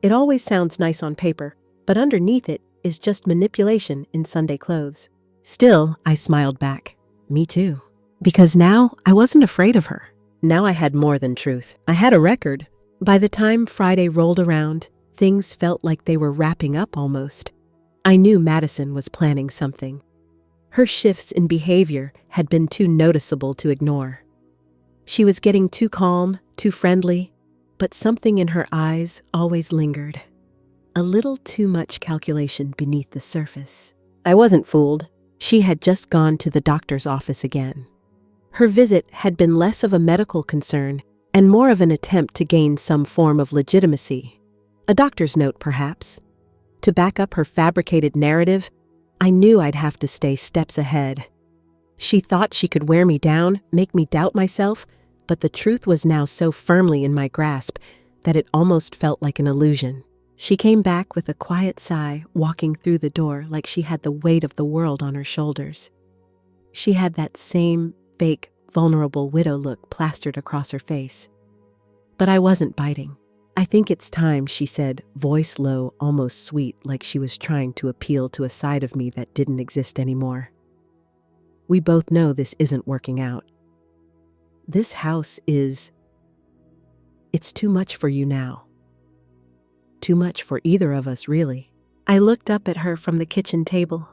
It always sounds nice on paper, but underneath it is just manipulation in Sunday clothes. Still, I smiled back. Me too. Because now I wasn't afraid of her. Now I had more than truth. I had a record. By the time Friday rolled around, things felt like they were wrapping up almost. I knew Madison was planning something. Her shifts in behavior had been too noticeable to ignore. She was getting too calm, too friendly, but something in her eyes always lingered. A little too much calculation beneath the surface. I wasn't fooled. She had just gone to the doctor's office again. Her visit had been less of a medical concern and more of an attempt to gain some form of legitimacy. A doctor's note, perhaps. To back up her fabricated narrative, I knew I'd have to stay steps ahead. She thought she could wear me down, make me doubt myself, but the truth was now so firmly in my grasp that it almost felt like an illusion. She came back with a quiet sigh, walking through the door like she had the weight of the world on her shoulders. She had that same fake, vulnerable widow look plastered across her face. But I wasn't biting. "I think it's time," she said, voice low, almost sweet, like she was trying to appeal to a side of me that didn't exist anymore. "We both know this isn't working out. This house it's too much for you now. Too much for either of us, really." I looked up at her from the kitchen table.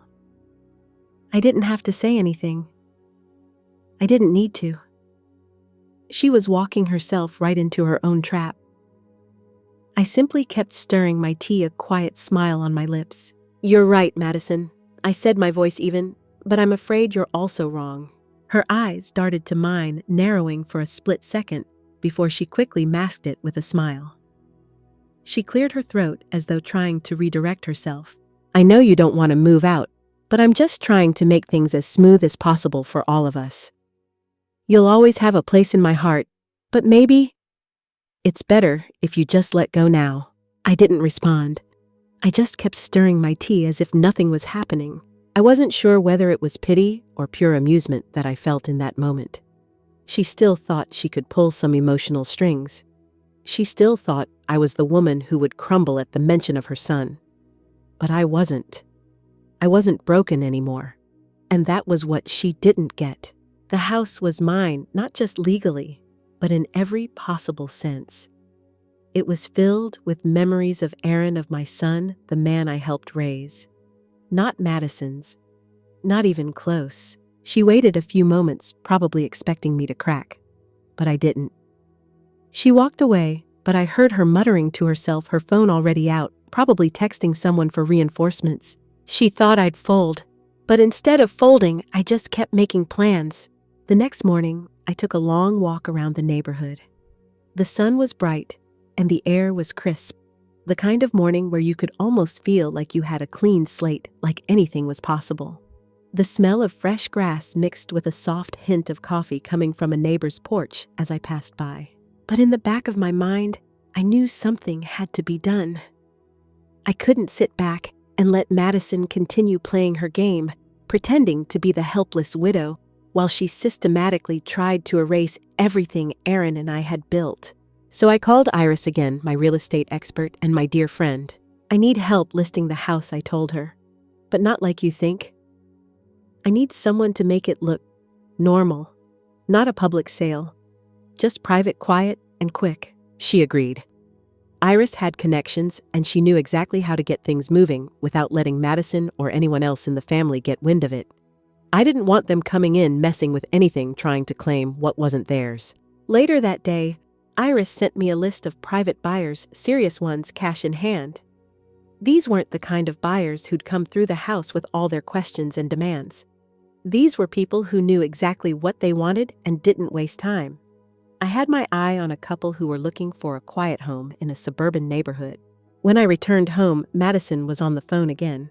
I didn't have to say anything. I didn't need to. She was walking herself right into her own trap. I simply kept stirring my tea, a quiet smile on my lips. "You're right, Madison," I said, my voice even, "but I'm afraid you're also wrong." Her eyes darted to mine, narrowing for a split second before she quickly masked it with a smile. She cleared her throat as though trying to redirect herself. "I know you don't want to move out, but I'm just trying to make things as smooth as possible for all of us. You'll always have a place in my heart, but maybe it's better if you just let go now." I didn't respond. I just kept stirring my tea as if nothing was happening. I wasn't sure whether it was pity or pure amusement that I felt in that moment. She still thought she could pull some emotional strings. She still thought I was the woman who would crumble at the mention of her son. But I wasn't. I wasn't broken anymore. And that was what she didn't get. The house was mine, not just legally, but in every possible sense. It was filled with memories of Aaron, of my son, the man I helped raise. Not Madison's. Not even close. She waited a few moments, probably expecting me to crack. But I didn't. She walked away, but I heard her muttering to herself, her phone already out, probably texting someone for reinforcements. She thought I'd fold. But instead of folding, I just kept making plans. The next morning, I took a long walk around the neighborhood. The sun was bright, and the air was crisp. The kind of morning where you could almost feel like you had a clean slate, like anything was possible. The smell of fresh grass mixed with a soft hint of coffee coming from a neighbor's porch as I passed by. But in the back of my mind, I knew something had to be done. I couldn't sit back and let Madison continue playing her game, pretending to be the helpless widow, while she systematically tried to erase everything Aaron and I had built. So I called Iris again, my real estate expert and my dear friend. "I need help listing the house," I told her. "But not like you think. I need someone to make it look normal, not a public sale. Just private, quiet, and quick." She agreed. Iris had connections, and she knew exactly how to get things moving without letting Madison or anyone else in the family get wind of it. I didn't want them coming in messing with anything, trying to claim what wasn't theirs. Later that day, Iris sent me a list of private buyers, serious ones, cash in hand. These weren't the kind of buyers who'd come through the house with all their questions and demands. These were people who knew exactly what they wanted and didn't waste time. I had my eye on a couple who were looking for a quiet home in a suburban neighborhood. When I returned home, Madison was on the phone again.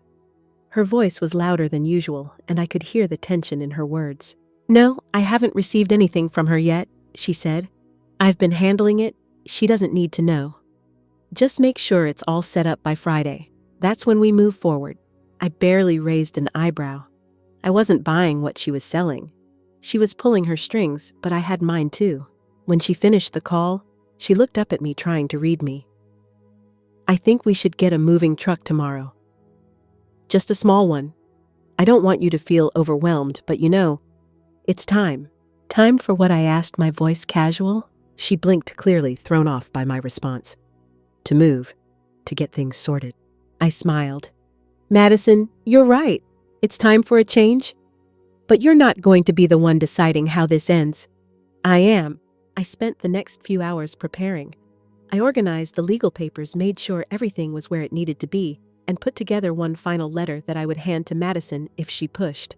Her voice was louder than usual, and I could hear the tension in her words. "No, I haven't received anything from her yet," she said. "I've been handling it. She doesn't need to know. Just make sure it's all set up by Friday. That's when we move forward." I barely raised an eyebrow. I wasn't buying what she was selling. She was pulling her strings, but I had mine too. When she finished the call, she looked up at me, trying to read me. "I think we should get a moving truck tomorrow. Just a small one. I don't want you to feel overwhelmed, but it's time." Time for what I asked, my voice casual? She blinked, clearly thrown off by my response. To move, to get things sorted. I smiled. Madison, you're right. It's time for a change. But you're not going to be the one deciding how this ends. I am. I spent the next few hours preparing. I organized the legal papers, made sure everything was where it needed to be, and put together one final letter that I would hand to Madison if she pushed.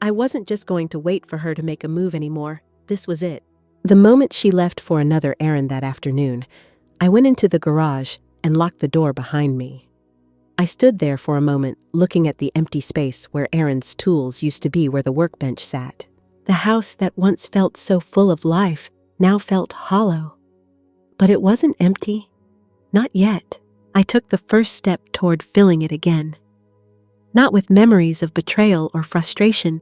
I wasn't just going to wait for her to make a move anymore. This was it. The moment she left for another errand that afternoon, I went into the garage and locked the door behind me. I stood there for a moment, looking at the empty space where Aaron's tools used to be, where the workbench sat. The house that once felt so full of life now felt hollow. But it wasn't empty. Not yet. I took the first step toward filling it again. Not with memories of betrayal or frustration,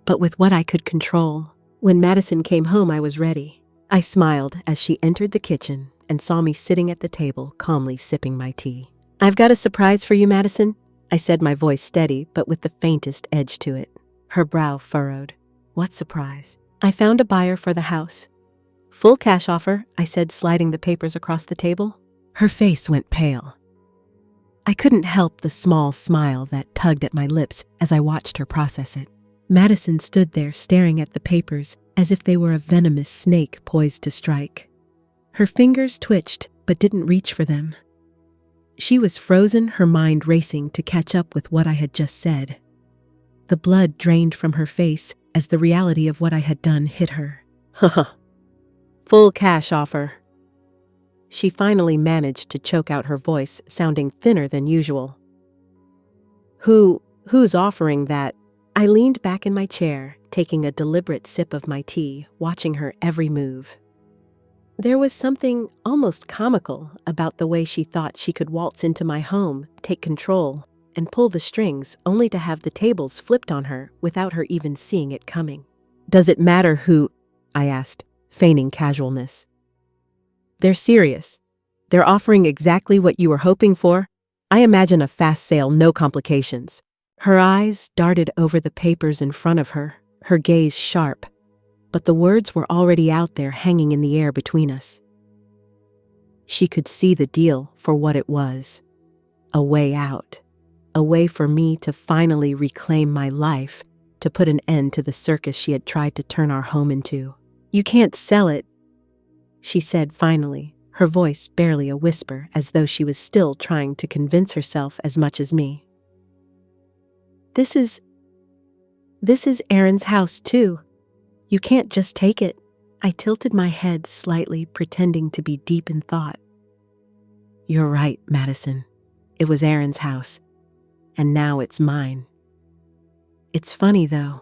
but with what I could control. When Madison came home, I was ready. I smiled as she entered the kitchen and saw me sitting at the table, calmly sipping my tea. "I've got a surprise for you, Madison," I said, my voice steady, but with the faintest edge to it. Her brow furrowed. "What surprise?" "I found a buyer for the house." "Full cash offer," I said, sliding the papers across the table. Her face went pale. I couldn't help the small smile that tugged at my lips as I watched her process it. Madison stood there staring at the papers as if they were a venomous snake poised to strike. Her fingers twitched but didn't reach for them. She was frozen, her mind racing to catch up with what I had just said. The blood drained from her face as the reality of what I had done hit her. "Full cash offer." She finally managed to choke out her voice, sounding thinner than usual. Who's offering that?" I leaned back in my chair, taking a deliberate sip of my tea, watching her every move. There was something almost comical about the way she thought she could waltz into my home, take control, and pull the strings only to have the tables flipped on her without her even seeing it coming. "Does it matter who?" I asked, feigning casualness. "They're serious. They're offering exactly what you were hoping for. I imagine a fast sale, no complications." Her eyes darted over the papers in front of her, her gaze sharp, but the words were already out there, hanging in the air between us. She could see the deal for what it was. A way out. A way for me to finally reclaim my life, to put an end to the circus she had tried to turn our home into. "You can't sell it," she said finally, her voice barely a whisper, as though she was still trying to convince herself as much as me. This is Aaron's house too. You can't just take it." I tilted my head slightly, pretending to be deep in thought. "You're right, Madison. It was Aaron's house, and now it's mine." It's funny though.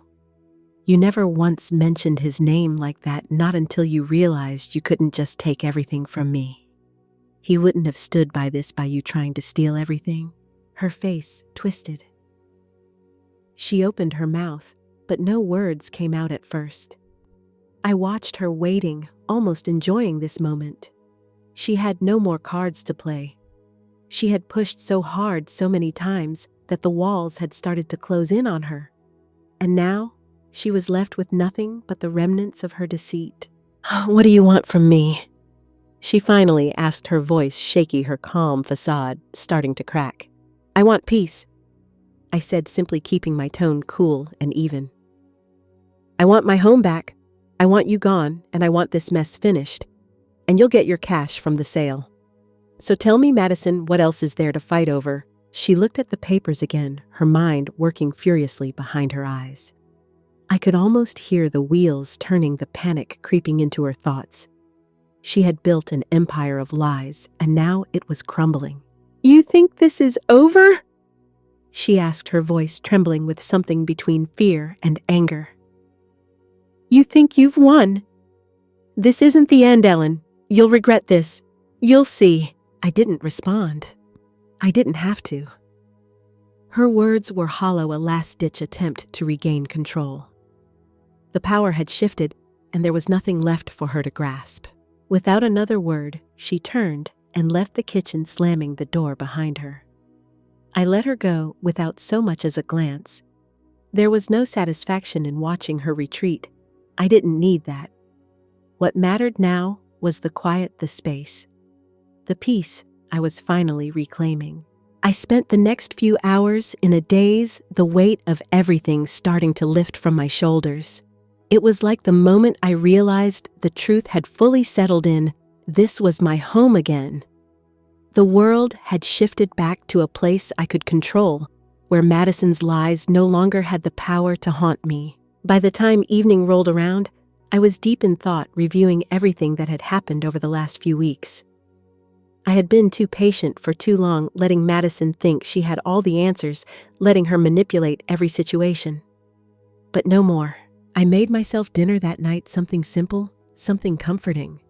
You never once mentioned his name like that, not until you realized you couldn't just take everything from me. He wouldn't have stood by this, by you trying to steal everything. Her face twisted. She opened her mouth, but no words came out at first. I watched her waiting, almost enjoying this moment. She had no more cards to play. She had pushed so hard so many times that the walls had started to close in on her. And now, she was left with nothing but the remnants of her deceit. "What do you want from me?" she finally asked, her voice shaky, her calm facade starting to crack. "I want peace," I said, simply keeping my tone cool and even. "I want my home back. I want you gone, and I want this mess finished. And you'll get your cash from the sale. So tell me, Madison, what else is there to fight over?" She looked at the papers again, her mind working furiously behind her eyes. I could almost hear the wheels turning, the panic creeping into her thoughts. She had built an empire of lies, and now it was crumbling. "You think this is over?" she asked, her voice trembling with something between fear and anger. "You think you've won? This isn't the end, Ellen. You'll regret this. You'll see." I didn't respond. I didn't have to. Her words were hollow, a last-ditch attempt to regain control. The power had shifted, and there was nothing left for her to grasp. Without another word, she turned and left the kitchen, slamming the door behind her. I let her go without so much as a glance. There was no satisfaction in watching her retreat, I didn't need that. What mattered now was the quiet, the space, the peace I was finally reclaiming. I spent the next few hours in a daze, the weight of everything starting to lift from my shoulders. It was like the moment I realized the truth had fully settled in, this was my home again. The world had shifted back to a place I could control, where Madison's lies no longer had the power to haunt me. By the time evening rolled around, I was deep in thought, reviewing everything that had happened over the last few weeks. I had been too patient for too long, letting Madison think she had all the answers, letting her manipulate every situation. But no more. I made myself dinner that night, something simple, something comforting.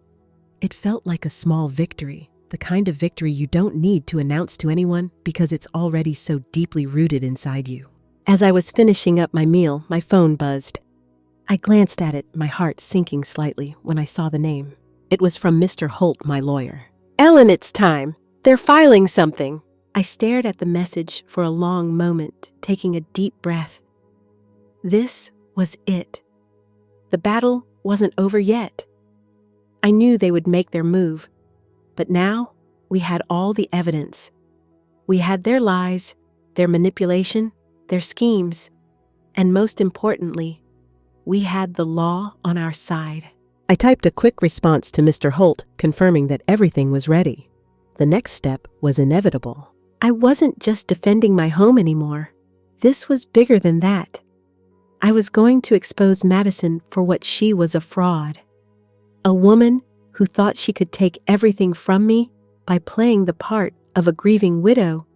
It felt like a small victory, the kind of victory you don't need to announce to anyone because it's already so deeply rooted inside you. As I was finishing up my meal, my phone buzzed. I glanced at it, my heart sinking slightly when I saw the name. It was from Mr. Holt, my lawyer. "Ellen, it's time. They're filing something." I stared at the message for a long moment, taking a deep breath. This was it. The battle wasn't over yet. I knew they would make their move, but now we had all the evidence. We had their lies, their manipulation, their schemes, and most importantly, we had the law on our side. I typed a quick response to Mr. Holt, confirming that everything was ready. The next step was inevitable. I wasn't just defending my home anymore. This was bigger than that. I was going to expose Madison for what she was, a fraud. A woman who thought she could take everything from me by playing the part of a grieving widow,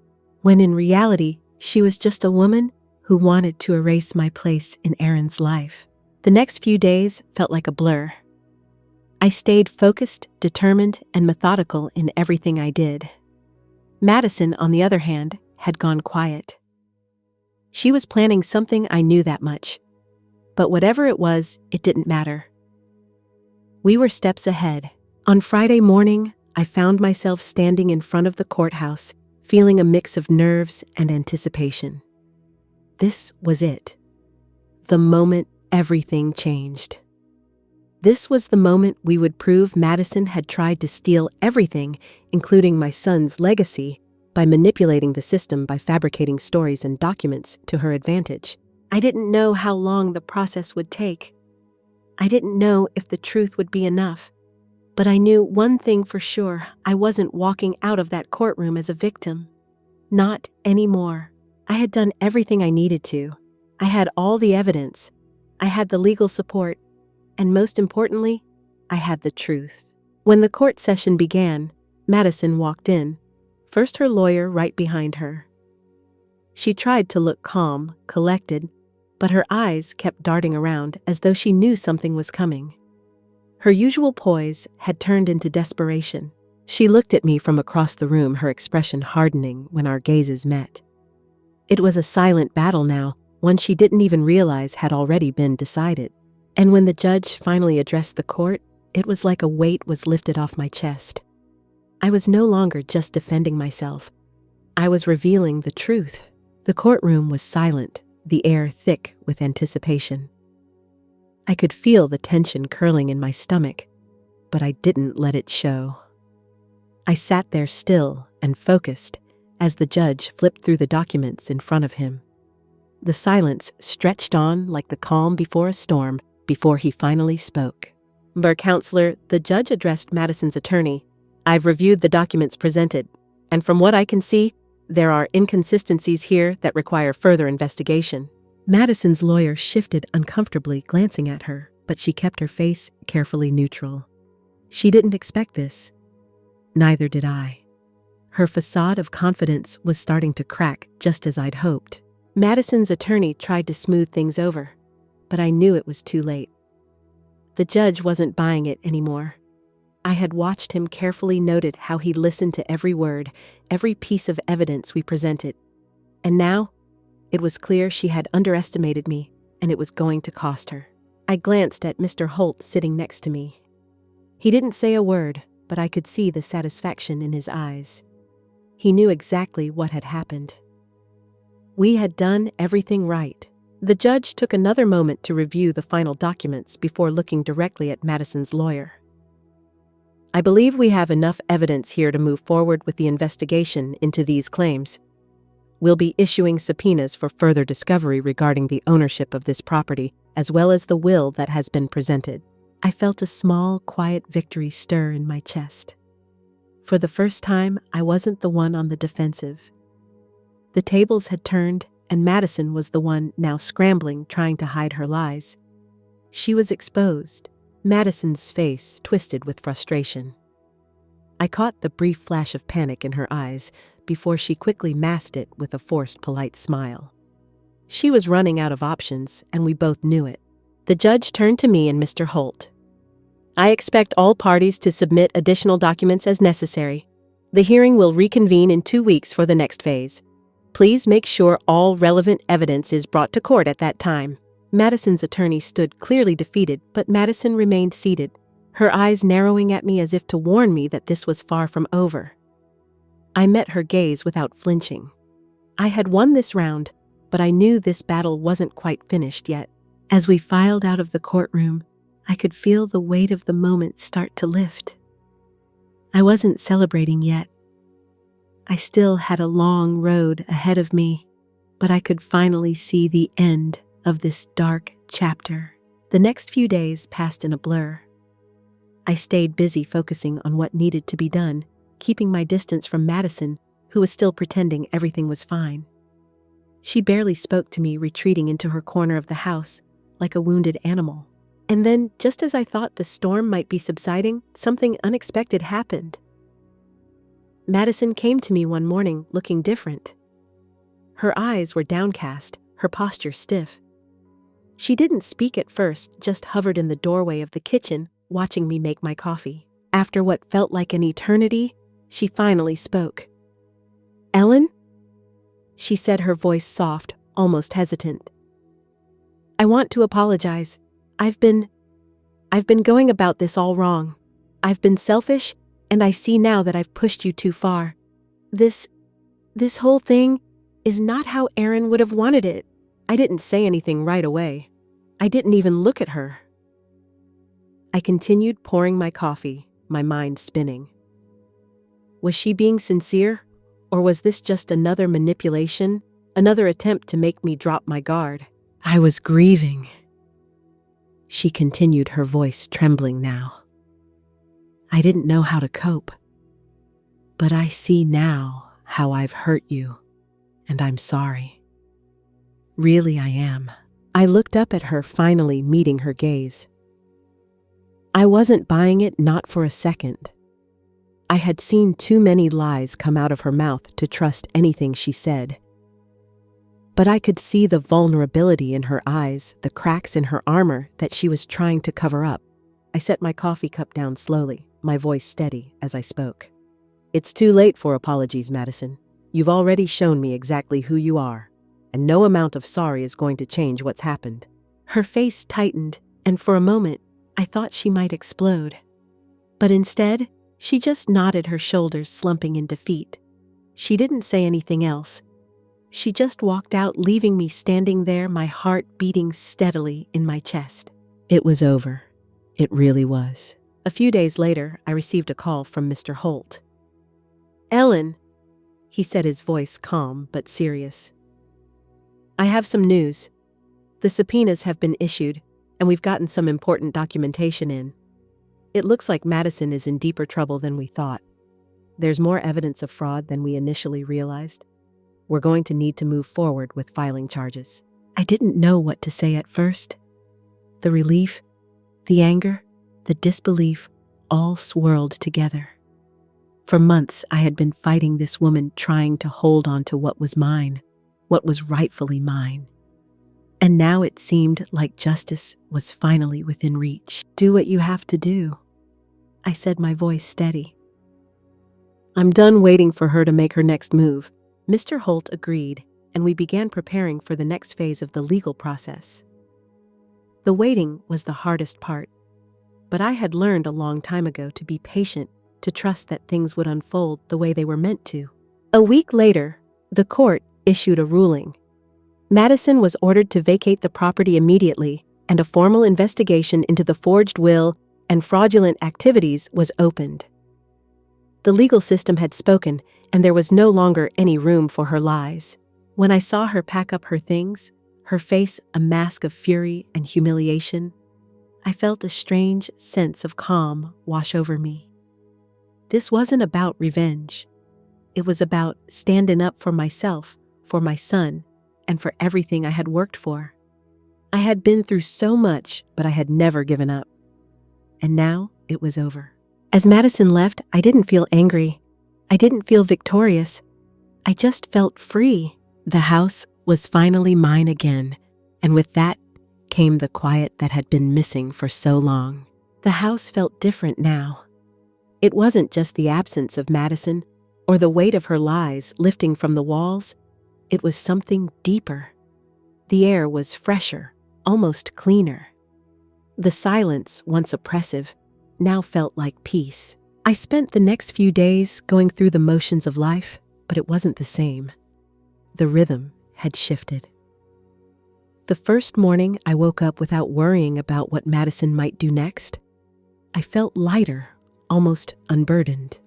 when in reality, she was just a woman who wanted to erase my place in Aaron's life. The next few days felt like a blur. I stayed focused, determined, and methodical in everything I did. Madison, on the other hand, had gone quiet. She was planning something, I knew that much. But whatever it was, it didn't matter. We were steps ahead. On Friday morning, I found myself standing in front of the courthouse, feeling a mix of nerves and anticipation. This was it. The moment everything changed. This was the moment we would prove Madison had tried to steal everything, including my son's legacy, by manipulating the system by fabricating stories and documents to her advantage. I didn't know how long the process would take. I didn't know if the truth would be enough. But I knew one thing for sure, I wasn't walking out of that courtroom as a victim. Not anymore. I had done everything I needed to. I had all the evidence. I had the legal support. And most importantly, I had the truth. When the court session began, Madison walked in, first her lawyer right behind her. She tried to look calm, collected, but her eyes kept darting around as though she knew something was coming. Her usual poise had turned into desperation. She looked at me from across the room, her expression hardening when our gazes met. It was a silent battle now, one she didn't even realize had already been decided. And when the judge finally addressed the court, it was like a weight was lifted off my chest. I was no longer just defending myself. I was revealing the truth. The courtroom was silent, the air thick with anticipation. I could feel the tension curling in my stomach, but I didn't let it show. I sat there still and focused as the judge flipped through the documents in front of him. The silence stretched on like the calm before a storm, before he finally spoke. "Counselor, the judge addressed Madison's attorney. I've reviewed the documents presented, and from what I can see, there are inconsistencies here that require further investigation." Madison's lawyer shifted uncomfortably, glancing at her, but she kept her face carefully neutral. She didn't expect this. Neither did I. Her facade of confidence was starting to crack, just as I'd hoped. Madison's attorney tried to smooth things over, but I knew it was too late. The judge wasn't buying it anymore. I had watched him carefully, noted how he listened to every word, every piece of evidence we presented. And now, it was clear she had underestimated me, and it was going to cost her. I glanced at Mr. Holt sitting next to me. He didn't say a word, but I could see the satisfaction in his eyes. He knew exactly what had happened. We had done everything right. The judge took another moment to review the final documents before looking directly at Madison's lawyer. I believe we have enough evidence here to move forward with the investigation into these claims. We'll be issuing subpoenas for further discovery regarding the ownership of this property, as well as the will that has been presented. I felt a small, quiet victory stir in my chest. For the first time, I wasn't the one on the defensive. The tables had turned, and Madison was the one now scrambling, trying to hide her lies. She was exposed, Madison's face twisted with frustration. I caught the brief flash of panic in her eyes before she quickly masked it with a forced, polite smile. She was running out of options, and we both knew it. The judge turned to me and Mr. Holt. I expect all parties to submit additional documents as necessary. The hearing will reconvene in 2 weeks for the next phase. Please make sure all relevant evidence is brought to court at that time. Madison's attorney stood clearly defeated, but Madison remained seated, her eyes narrowing at me as if to warn me that this was far from over. I met her gaze without flinching. I had won this round, but I knew this battle wasn't quite finished yet. As we filed out of the courtroom, I could feel the weight of the moment start to lift. I wasn't celebrating yet. I still had a long road ahead of me, but I could finally see the end of this dark chapter. The next few days passed in a blur. I stayed busy focusing on what needed to be done, keeping my distance from Madison, who was still pretending everything was fine. She barely spoke to me, retreating into her corner of the house like a wounded animal. And then, just as I thought the storm might be subsiding, something unexpected happened. Madison came to me one morning looking different. Her eyes were downcast, her posture stiff. She didn't speak at first, just hovered in the doorway of the kitchen, watching me make my coffee. After what felt like an eternity, she finally spoke. "Ellen?" She said, her voice soft, almost hesitant. "I want to apologize. I've been going about this all wrong. I've been selfish, and I see now that I've pushed you too far. This whole thing is not how Aaron would have wanted it." I didn't say anything right away. I didn't even look at her. I continued pouring my coffee, my mind spinning. Was she being sincere, or was this just another manipulation, another attempt to make me drop my guard? I was grieving. She continued, her voice trembling now. I didn't know how to cope. But I see now how I've hurt you, and I'm sorry. Really, I am. I looked up at her, finally meeting her gaze. I wasn't buying it, not for a second. I had seen too many lies come out of her mouth to trust anything she said. But I could see the vulnerability in her eyes, the cracks in her armor that she was trying to cover up. I set my coffee cup down slowly, my voice steady as I spoke. It's too late for apologies, Madison. You've already shown me exactly who you are, and no amount of sorry is going to change what's happened. Her face tightened, and for a moment, I thought she might explode. But instead, she just nodded, her shoulders slumping in defeat. She didn't say anything else. She just walked out, leaving me standing there, my heart beating steadily in my chest. It was over. It really was. A few days later, I received a call from Mr. Holt. "Ellen," he said, his voice calm but serious. "I have some news. The subpoenas have been issued, and we've gotten some important documentation in. It looks like Madison is in deeper trouble than we thought. There's more evidence of fraud than we initially realized. We're going to need to move forward with filing charges." I didn't know what to say at first. The relief, the anger, the disbelief all swirled together. For months, I had been fighting this woman, trying to hold on to what was mine, what was rightfully mine. And now it seemed like justice was finally within reach. "Do what you have to do," I said, my voice steady. "I'm done waiting for her to make her next move." Mr. Holt agreed, and we began preparing for the next phase of the legal process. The waiting was the hardest part, but I had learned a long time ago to be patient, to trust that things would unfold the way they were meant to. A week later, the court issued a ruling. Madison was ordered to vacate the property immediately, and a formal investigation into the forged will and fraudulent activities was opened. The legal system had spoken, and there was no longer any room for her lies. When I saw her pack up her things, her face a mask of fury and humiliation, I felt a strange sense of calm wash over me. This wasn't about revenge. It was about standing up for myself, for my son, and for everything I had worked for. I had been through so much, but I had never given up. And now it was over. As Madison left, I didn't feel angry. I didn't feel victorious. I just felt free. The house was finally mine again, and with that came the quiet that had been missing for so long. The house felt different now. It wasn't just the absence of Madison or the weight of her lies lifting from the walls. It was something deeper. The air was fresher, almost cleaner. The silence, once oppressive, now felt like peace. I spent the next few days going through the motions of life, but it wasn't the same. The rhythm had shifted. The first morning I woke up without worrying about what Madison might do next. I felt lighter, almost unburdened.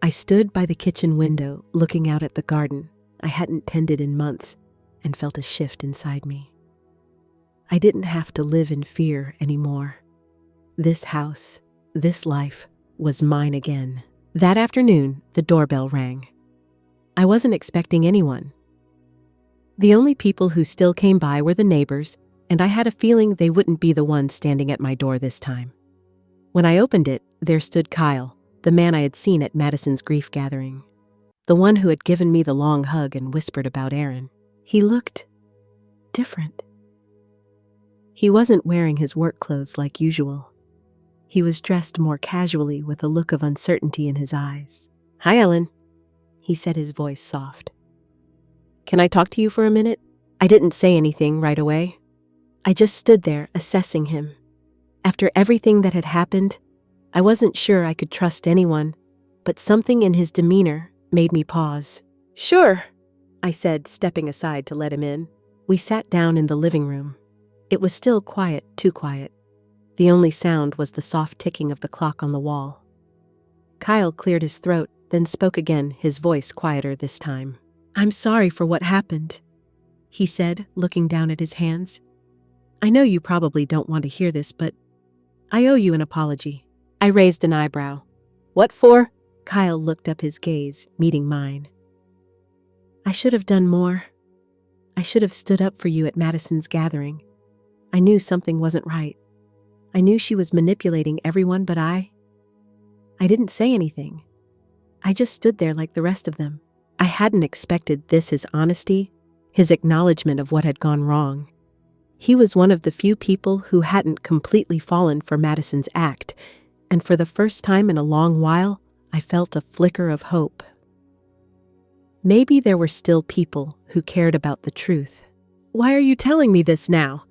I stood by the kitchen window, looking out at the garden I hadn't tended in months, and felt a shift inside me. I didn't have to live in fear anymore. This house, this life, was mine again. That afternoon, the doorbell rang. I wasn't expecting anyone. The only people who still came by were the neighbors, and I had a feeling they wouldn't be the ones standing at my door this time. When I opened it, there stood Kyle, the man I had seen at Madison's grief gathering. The one who had given me the long hug and whispered about Aaron. He looked different. He wasn't wearing his work clothes like usual. He was dressed more casually with a look of uncertainty in his eyes. "Hi, Ellen," he said, his voice soft. "Can I talk to you for a minute?" I didn't say anything right away. I just stood there assessing him. After everything that had happened, I wasn't sure I could trust anyone, but something in his demeanor made me pause. "Sure," I said, stepping aside to let him in. We sat down in the living room. It was still quiet, too quiet. The only sound was the soft ticking of the clock on the wall. Kyle cleared his throat, then spoke again, his voice quieter this time. "I'm sorry for what happened," he said, looking down at his hands. "I know you probably don't want to hear this, but I owe you an apology." I raised an eyebrow. "What for?" Kyle looked up, his gaze meeting mine. "I should have done more. I should have stood up for you at Madison's gathering. I knew something wasn't right. I knew she was manipulating everyone, but I didn't say anything. I just stood there like the rest of them. I hadn't expected this, his honesty, his acknowledgement of what had gone wrong. He was one of the few people who hadn't completely fallen for Madison's act, and for the first time in a long while, I felt a flicker of hope. Maybe there were still people who cared about the truth. "Why are you telling me this now?"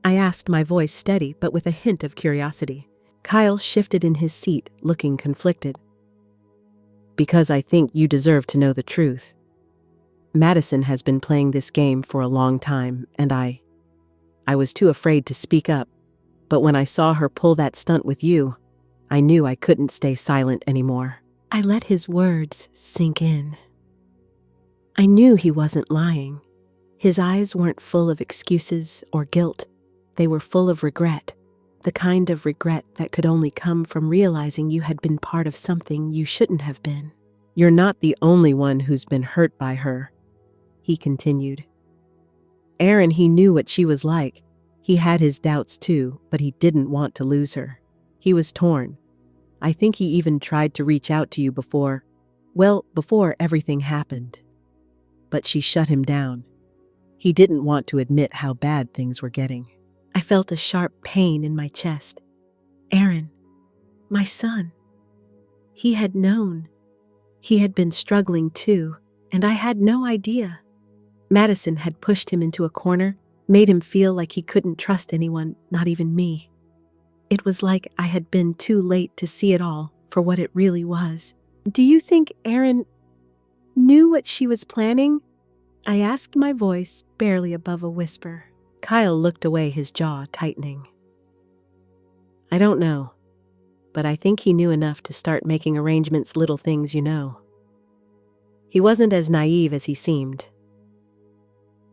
I asked, my voice steady but with a hint of curiosity. Kyle shifted in his seat, looking conflicted. "Because I think you deserve to know the truth. Madison has been playing this game for a long time, and I was too afraid to speak up. But when I saw her pull that stunt with you, I knew I couldn't stay silent anymore." I let his words sink in. I knew he wasn't lying. His eyes weren't full of excuses or guilt. They were full of regret, the kind of regret that could only come from realizing you had been part of something you shouldn't have been. "You're not the only one who's been hurt by her," he continued. "Aaron, he knew what she was like. He had his doubts too, but he didn't want to lose her. He was torn. I think he even tried to reach out to you before everything happened. But she shut him down. He didn't want to admit how bad things were getting." I felt a sharp pain in my chest. Aaron, my son. He had known. He had been struggling too, and I had no idea. Madison had pushed him into a corner, made him feel like he couldn't trust anyone, not even me. It was like I had been too late to see it all for what it really was. "Do you think Aaron knew what she was planning?" I asked, my voice barely above a whisper. Kyle looked away, his jaw tightening. I don't know, but I think he knew enough to start making arrangements, little things, you know. He wasn't as naive as he seemed.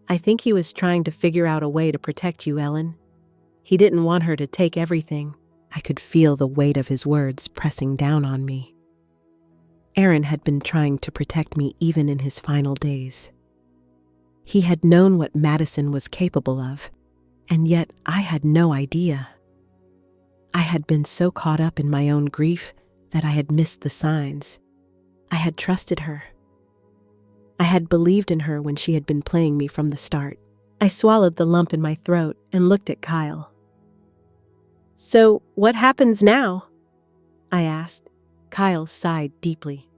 I think he was trying to figure out a way to protect you, Ellen. He didn't want her to take everything. I could feel the weight of his words pressing down on me. Aaron had been trying to protect me even in his final days. He had known what Madison was capable of, and yet I had no idea. I had been so caught up in my own grief that I had missed the signs. I had trusted her. I had believed in her when she had been playing me from the start. I swallowed the lump in my throat and looked at Kyle. So, what happens now? I asked. Kyle sighed deeply.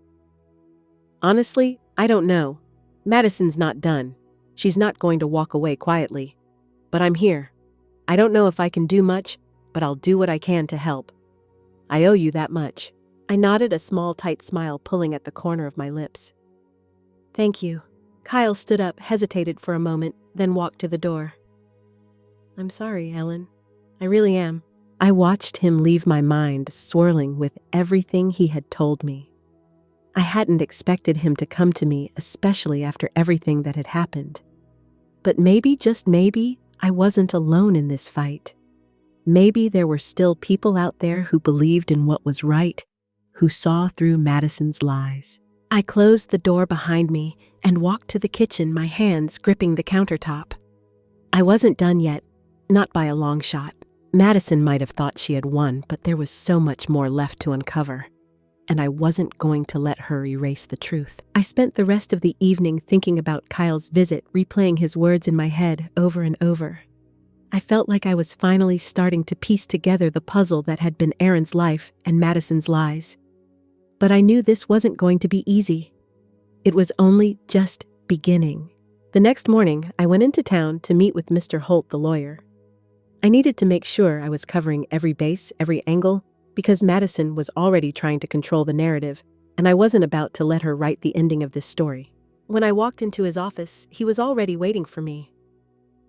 Honestly, I don't know. Madison's not done. She's not going to walk away quietly. But I'm here. I don't know if I can do much, but I'll do what I can to help. I owe you that much. I nodded, a small, tight smile pulling at the corner of my lips. Thank you. Kyle stood up, hesitated for a moment, then walked to the door. I'm sorry, Ellen. I really am. I watched him leave, my mind swirling with everything he had told me. I hadn't expected him to come to me, especially after everything that had happened. But maybe, just maybe, I wasn't alone in this fight. Maybe there were still people out there who believed in what was right, who saw through Madison's lies. I closed the door behind me and walked to the kitchen, my hands gripping the countertop. I wasn't done yet, not by a long shot. Madison might have thought she had won, but there was so much more left to uncover, and I wasn't going to let her erase the truth. I spent the rest of the evening thinking about Kyle's visit, replaying his words in my head over and over. I felt like I was finally starting to piece together the puzzle that had been Aaron's life and Madison's lies. But I knew this wasn't going to be easy. It was only just beginning. The next morning, I went into town to meet with Mr. Holt, the lawyer. I needed to make sure I was covering every base, every angle, because Madison was already trying to control the narrative, and I wasn't about to let her write the ending of this story. When I walked into his office, he was already waiting for me.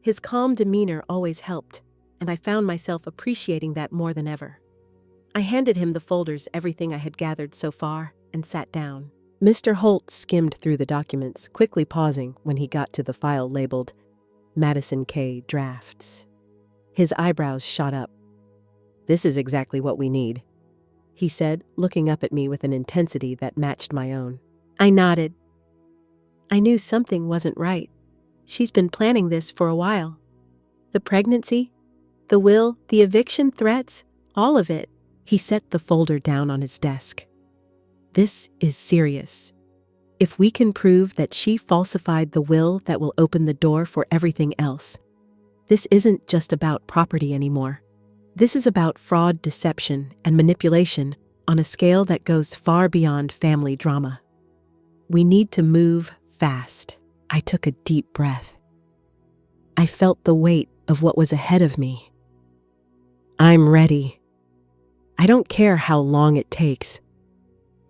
His calm demeanor always helped, and I found myself appreciating that more than ever. I handed him the folders, everything I had gathered so far, and sat down. Mr. Holt skimmed through the documents, quickly pausing when he got to the file labeled Madison K. Drafts. His eyebrows shot up. This is exactly what we need, he said, looking up at me with an intensity that matched my own. I nodded. I knew something wasn't right. She's been planning this for a while. The pregnancy, the will, the eviction threats, all of it. He set the folder down on his desk. This is serious. If we can prove that she falsified the will, that will open the door for everything else. This isn't just about property anymore. This is about fraud, deception, and manipulation on a scale that goes far beyond family drama. We need to move fast. I took a deep breath. I felt the weight of what was ahead of me. I'm ready. I don't care how long it takes.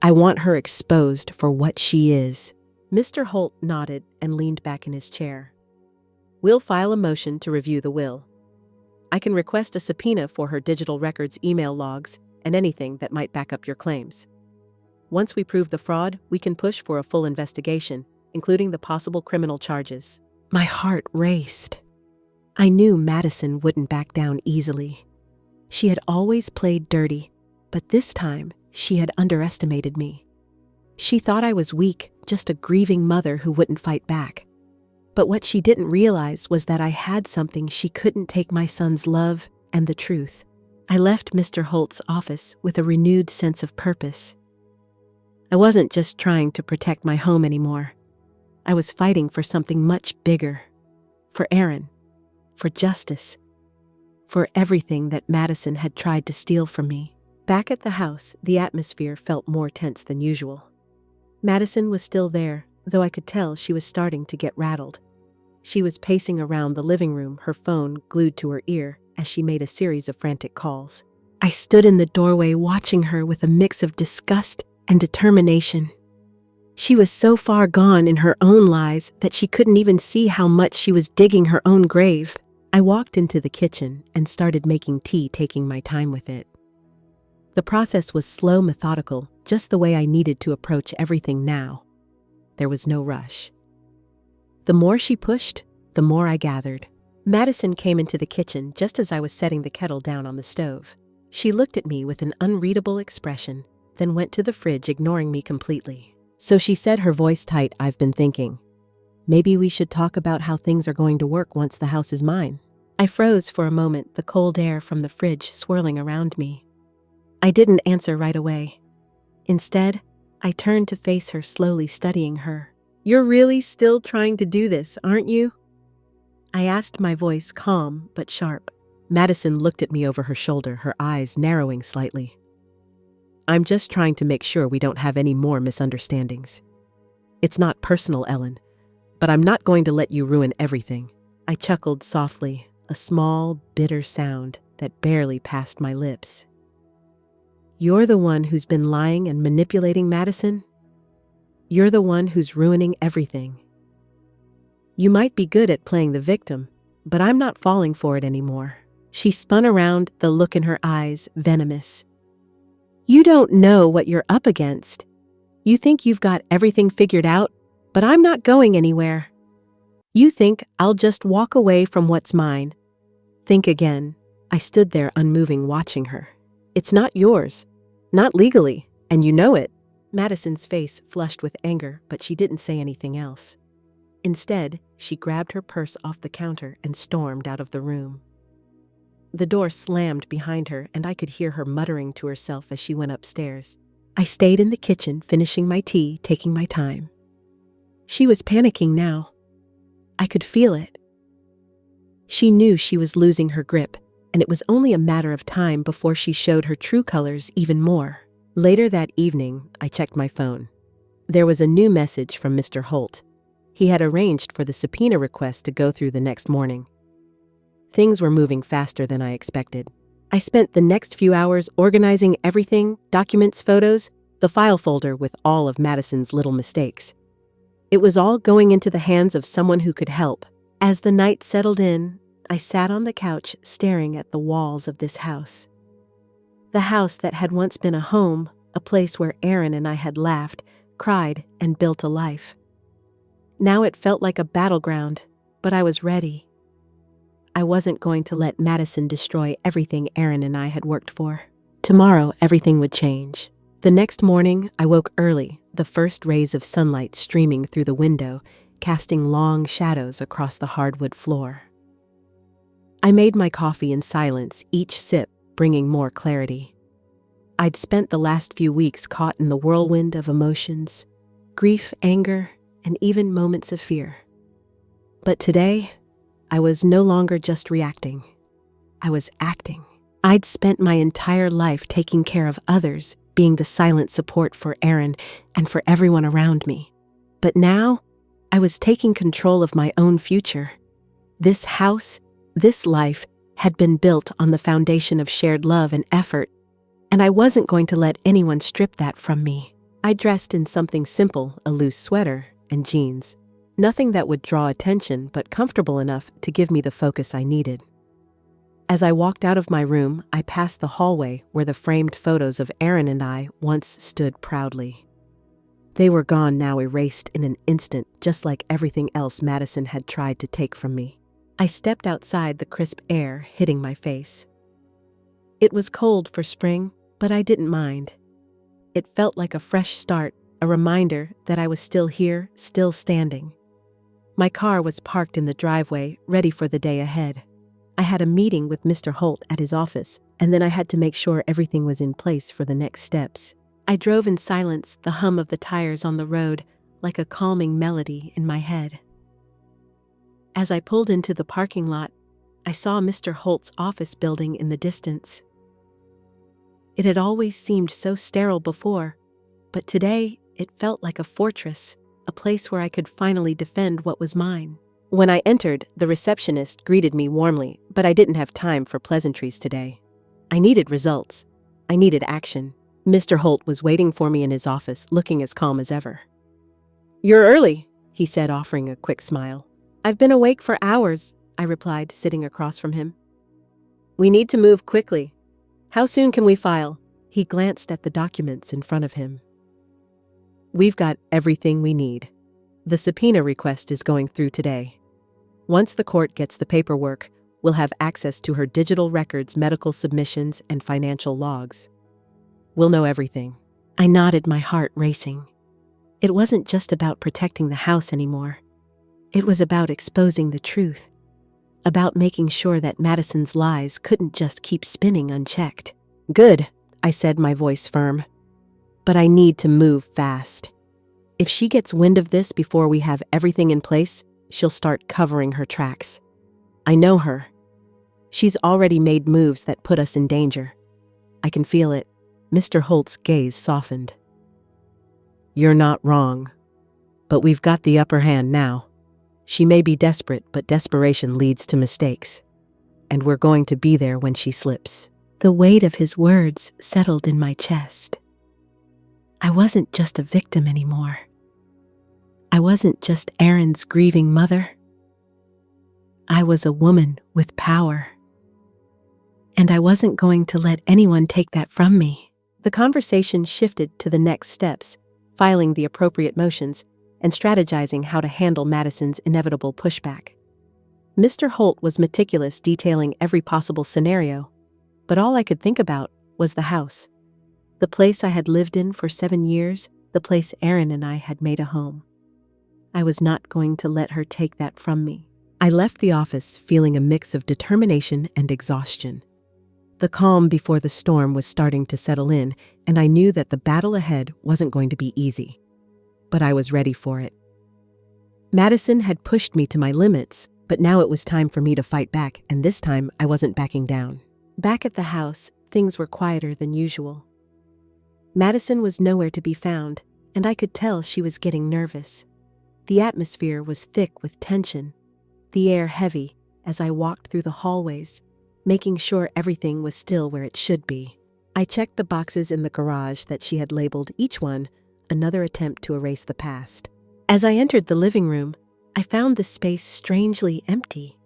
I want her exposed for what she is. Mr. Holt nodded and leaned back in his chair. We'll file a motion to review the will. I can request a subpoena for her digital records, email logs, and anything that might back up your claims. Once we prove the fraud, we can push for a full investigation, including the possible criminal charges. My heart raced. I knew Madison wouldn't back down easily. She had always played dirty, but this time she had underestimated me. She thought I was weak, just a grieving mother who wouldn't fight back. But what she didn't realize was that I had something she couldn't take: my son's love and the truth. I left Mr. Holt's office with a renewed sense of purpose. I wasn't just trying to protect my home anymore. I was fighting for something much bigger. For Aaron. For justice. For everything that Madison had tried to steal from me. Back at the house, the atmosphere felt more tense than usual. Madison was still there, though I could tell she was starting to get rattled. She was pacing around the living room, her phone glued to her ear as she made a series of frantic calls. I stood in the doorway watching her with a mix of disgust and determination. She was so far gone in her own lies that she couldn't even see how much she was digging her own grave. I walked into the kitchen and started making tea, taking my time with it. The process was slow, methodical, just the way I needed to approach everything now. There was no rush. The more she pushed, the more I gathered. Madison came into the kitchen just as I was setting the kettle down on the stove. She looked at me with an unreadable expression, then went to the fridge, ignoring me completely. So she said, her voice tight, "I've been thinking. Maybe we should talk about how things are going to work once the house is mine." I froze for a moment, the cold air from the fridge swirling around me. I didn't answer right away. Instead, I turned to face her, slowly studying her. "You're really still trying to do this, aren't you?" I asked, my voice calm but sharp. Madison looked at me over her shoulder, her eyes narrowing slightly. "I'm just trying to make sure we don't have any more misunderstandings. It's not personal, Ellen, but I'm not going to let you ruin everything." I chuckled softly, a small, bitter sound that barely passed my lips. "You're the one who's been lying and manipulating Madison? You're the one who's ruining everything. You might be good at playing the victim, but I'm not falling for it anymore." She spun around, the look in her eyes venomous. "You don't know what you're up against. You think you've got everything figured out, but I'm not going anywhere. You think I'll just walk away from what's mine. Think again." I stood there unmoving, watching her. "It's not yours. Not legally, and you know it." Madison's face flushed with anger, but she didn't say anything else. Instead, she grabbed her purse off the counter and stormed out of the room. The door slammed behind her, and I could hear her muttering to herself as she went upstairs. I stayed in the kitchen, finishing my tea, taking my time. She was panicking now. I could feel it. She knew she was losing her grip, and it was only a matter of time before she showed her true colors even more. Later that evening, I checked my phone. There was a new message from Mr. Holt. He had arranged for the subpoena request to go through the next morning. Things were moving faster than I expected. I spent the next few hours organizing everything, documents, photos, the file folder with all of Madison's little mistakes. It was all going into the hands of someone who could help. As the night settled in, I sat on the couch staring at the walls of this house. The house that had once been a home, a place where Aaron and I had laughed, cried, and built a life. Now it felt like a battleground, but I was ready. I wasn't going to let Madison destroy everything Aaron and I had worked for. Tomorrow, everything would change. The next morning, I woke early, the first rays of sunlight streaming through the window, casting long shadows across the hardwood floor. I made my coffee in silence, each sip bringing more clarity. I'd spent the last few weeks caught in the whirlwind of emotions, grief, anger, and even moments of fear. But today, I was no longer just reacting. I was acting. I'd spent my entire life taking care of others, being the silent support for Aaron and for everyone around me. But now, I was taking control of my own future. This house, this life, had been built on the foundation of shared love and effort, and I wasn't going to let anyone strip that from me. I dressed in something simple, a loose sweater and jeans. Nothing that would draw attention, but comfortable enough to give me the focus I needed. As I walked out of my room, I passed the hallway where the framed photos of Aaron and I once stood proudly. They were gone now, erased in an instant, just like everything else Madison had tried to take from me. I stepped outside, the crisp air hitting my face. It was cold for spring, but I didn't mind. It felt like a fresh start, a reminder that I was still here, still standing. My car was parked in the driveway, ready for the day ahead. I had a meeting with Mr. Holt at his office, and then I had to make sure everything was in place for the next steps. I drove in silence, the hum of the tires on the road like a calming melody in my head. As I pulled into the parking lot, I saw Mr. Holt's office building in the distance. It had always seemed so sterile before, but today it felt like a fortress, a place where I could finally defend what was mine. When I entered, the receptionist greeted me warmly, but I didn't have time for pleasantries today. I needed results. I needed action. Mr. Holt was waiting for me in his office, looking as calm as ever. "You're early," he said, offering a quick smile. "I've been awake for hours," I replied, sitting across from him. "We need to move quickly. How soon can we file?" He glanced at the documents in front of him. "We've got everything we need. The subpoena request is going through today. Once the court gets the paperwork, we'll have access to her digital records, medical submissions, and financial logs. We'll know everything." I nodded, my heart racing. It wasn't just about protecting the house anymore. It was about exposing the truth, about making sure that Madison's lies couldn't just keep spinning unchecked. "Good," I said, my voice firm. "But I need to move fast. If she gets wind of this before we have everything in place, she'll start covering her tracks. I know her. She's already made moves that put us in danger. I can feel it." Mr. Holt's gaze softened. "You're not wrong. But we've got the upper hand now. She may be desperate, but desperation leads to mistakes. And we're going to be there when she slips." The weight of his words settled in my chest. I wasn't just a victim anymore. I wasn't just Aaron's grieving mother. I was a woman with power. And I wasn't going to let anyone take that from me. The conversation shifted to the next steps, filing the appropriate motions, and strategizing how to handle Madison's inevitable pushback. Mr. Holt was meticulous, detailing every possible scenario, but all I could think about was the house. The place I had lived in for 7 years, the place Aaron and I had made a home. I was not going to let her take that from me. I left the office feeling a mix of determination and exhaustion. The calm before the storm was starting to settle in, and I knew that the battle ahead wasn't going to be easy. But I was ready for it. Madison had pushed me to my limits, but now it was time for me to fight back, and this time I wasn't backing down. Back at the house, things were quieter than usual. Madison was nowhere to be found, and I could tell she was getting nervous. The atmosphere was thick with tension, the air heavy as I walked through the hallways, making sure everything was still where it should be. I checked the boxes in the garage that she had labeled, each one another attempt to erase the past. As I entered the living room, I found the space strangely empty.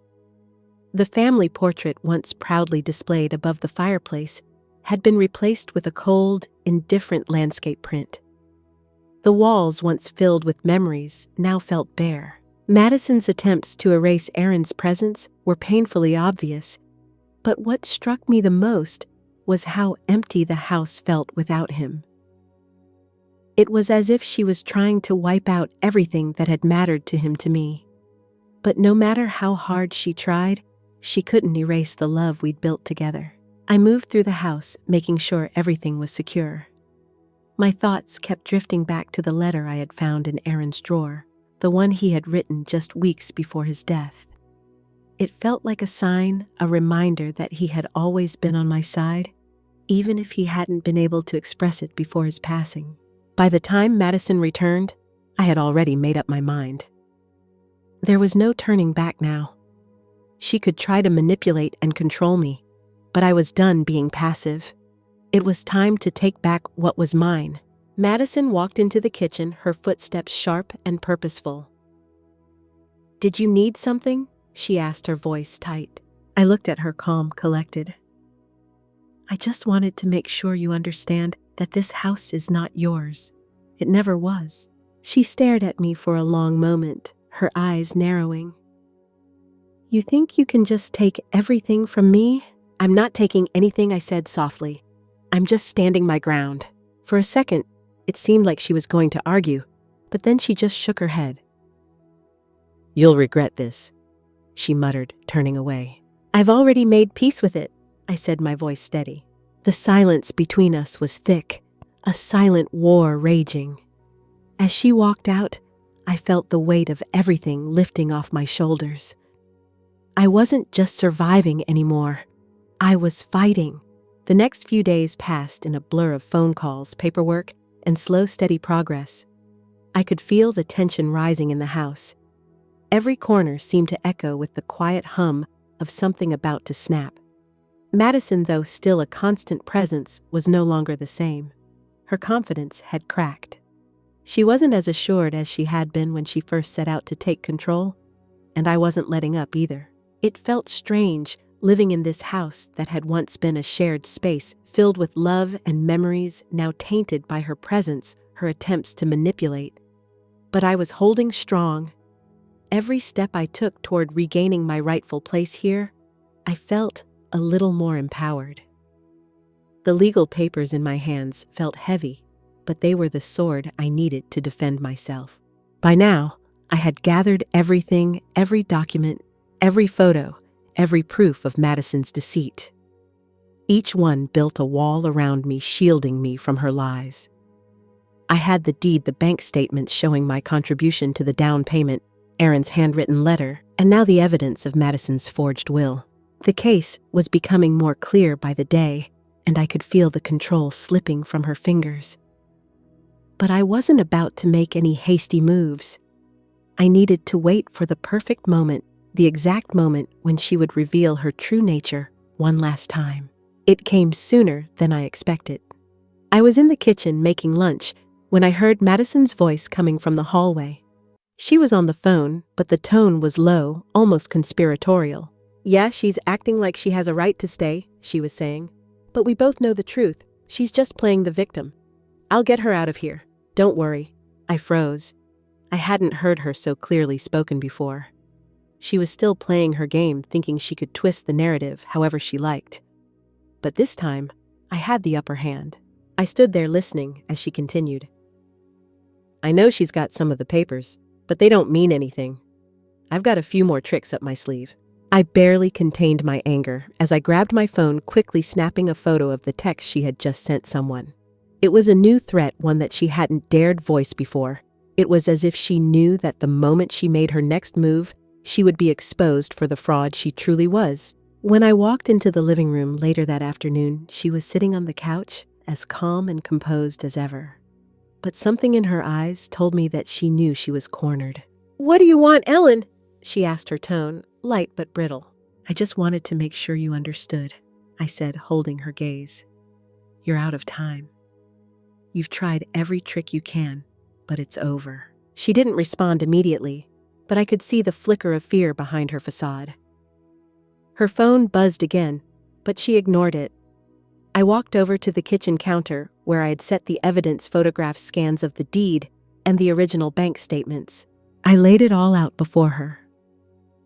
The family portrait once proudly displayed above the fireplace had been replaced with a cold, indifferent landscape print. The walls, once filled with memories, now felt bare. Madison's attempts to erase Aaron's presence were painfully obvious, but what struck me the most was how empty the house felt without him. It was as if she was trying to wipe out everything that had mattered to him, to me. But no matter how hard she tried, she couldn't erase the love we'd built together. I moved through the house, making sure everything was secure. My thoughts kept drifting back to the letter I had found in Aaron's drawer, the one he had written just weeks before his death. It felt like a sign, a reminder that he had always been on my side, even if he hadn't been able to express it before his passing. By the time Madison returned, I had already made up my mind. There was no turning back now. She could try to manipulate and control me, but I was done being passive. It was time to take back what was mine. Madison walked into the kitchen, her footsteps sharp and purposeful. "Did you need something?" she asked, her voice tight. I looked at her, calm, collected. "I just wanted to make sure you understand that this house is not yours. It never was." She stared at me for a long moment, her eyes narrowing. "You think you can just take everything from me?" "I'm not taking anything," I said softly. "I'm just standing my ground." For a second, it seemed like she was going to argue, but then she just shook her head. "You'll regret this," she muttered, turning away. "I've already made peace with it," I said, my voice steady. The silence between us was thick, a silent war raging. As she walked out, I felt the weight of everything lifting off my shoulders. I wasn't just surviving anymore. I was fighting. The next few days passed in a blur of phone calls, paperwork, and slow, steady progress. I could feel the tension rising in the house. Every corner seemed to echo with the quiet hum of something about to snap. Madison, though still a constant presence, was no longer the same. Her confidence had cracked. She wasn't as assured as she had been when she first set out to take control, and I wasn't letting up either. It felt strange living in this house that had once been a shared space filled with love and memories, now tainted by her presence, her attempts to manipulate. But I was holding strong. Every step I took toward regaining my rightful place here, I felt a little more empowered. The legal papers in my hands felt heavy, but they were the sword I needed to defend myself. By now, I had gathered everything, every document, every photo, every proof of Madison's deceit. Each one built a wall around me, shielding me from her lies. I had the deed, the bank statements showing my contribution to the down payment, Aaron's handwritten letter, and now the evidence of Madison's forged will. The case was becoming more clear by the day, and I could feel the control slipping from her fingers. But I wasn't about to make any hasty moves. I needed to wait for the perfect moment, the exact moment when she would reveal her true nature one last time. It came sooner than I expected. I was in the kitchen making lunch when I heard Madison's voice coming from the hallway. She was on the phone, but the tone was low, almost conspiratorial. "Yeah, she's acting like she has a right to stay," she was saying. "But we both know the truth. She's just playing the victim. I'll get her out of here. Don't worry." I froze. I hadn't heard her so clearly spoken before. She was still playing her game, thinking she could twist the narrative however she liked. But this time, I had the upper hand. I stood there listening as she continued. "I know she's got some of the papers, but they don't mean anything. I've got a few more tricks up my sleeve." I barely contained my anger as I grabbed my phone, quickly snapping a photo of the text she had just sent someone. It was a new threat, one that she hadn't dared voice before. It was as if she knew that the moment she made her next move, she would be exposed for the fraud she truly was. When I walked into the living room later that afternoon, she was sitting on the couch, as calm and composed as ever. But something in her eyes told me that she knew she was cornered. "What do you want, Ellen?" she asked, her tone light but brittle. "I just wanted to make sure you understood," I said, holding her gaze. "You're out of time. You've tried every trick you can, but it's over." She didn't respond immediately, but I could see the flicker of fear behind her facade. Her phone buzzed again, but she ignored it. I walked over to the kitchen counter where I had set the evidence photograph scans of the deed and the original bank statements. I laid it all out before her.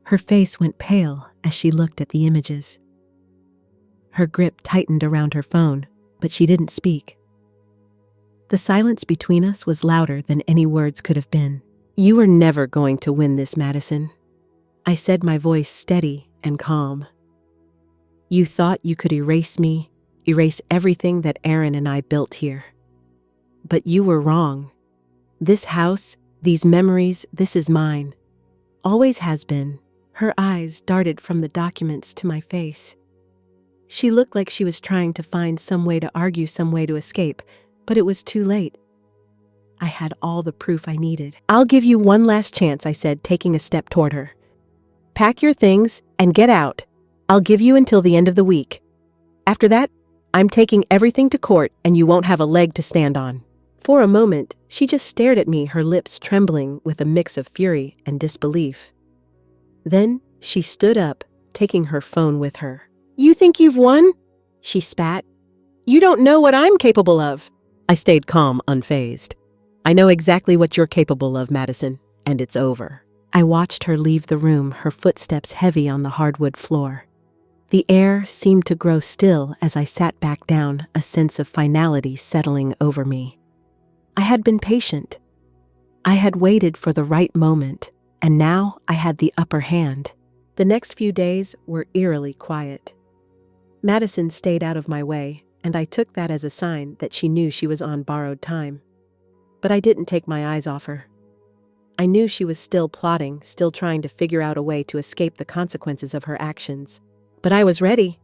Her face went pale as she looked at the images. Her grip tightened around her phone, but she didn't speak. The silence between us was louder than any words could have been. "You are never going to win this, Madison," I said, my voice steady and calm. "You thought you could erase me, erase everything that Aaron and I built here. But you were wrong. This house, these memories, this is mine. Always has been." Her eyes darted from the documents to my face. She looked like she was trying to find some way to argue, some way to escape, but it was too late. I had all the proof I needed. "I'll give you one last chance," I said, taking a step toward her. "Pack your things and get out. I'll give you until the end of the week. After that, I'm taking everything to court and you won't have a leg to stand on." For a moment, she just stared at me, her lips trembling with a mix of fury and disbelief. Then she stood up, taking her phone with her. "You think you've won?" she spat. "You don't know what I'm capable of." I stayed calm, unfazed. "I know exactly what you're capable of, Madison, and it's over." I watched her leave the room, her footsteps heavy on the hardwood floor. The air seemed to grow still as I sat back down, a sense of finality settling over me. I had been patient. I had waited for the right moment, and now I had the upper hand. The next few days were eerily quiet. Madison stayed out of my way, and I took that as a sign that she knew she was on borrowed time. But I didn't take my eyes off her. I knew she was still plotting, still trying to figure out a way to escape the consequences of her actions. But I was ready.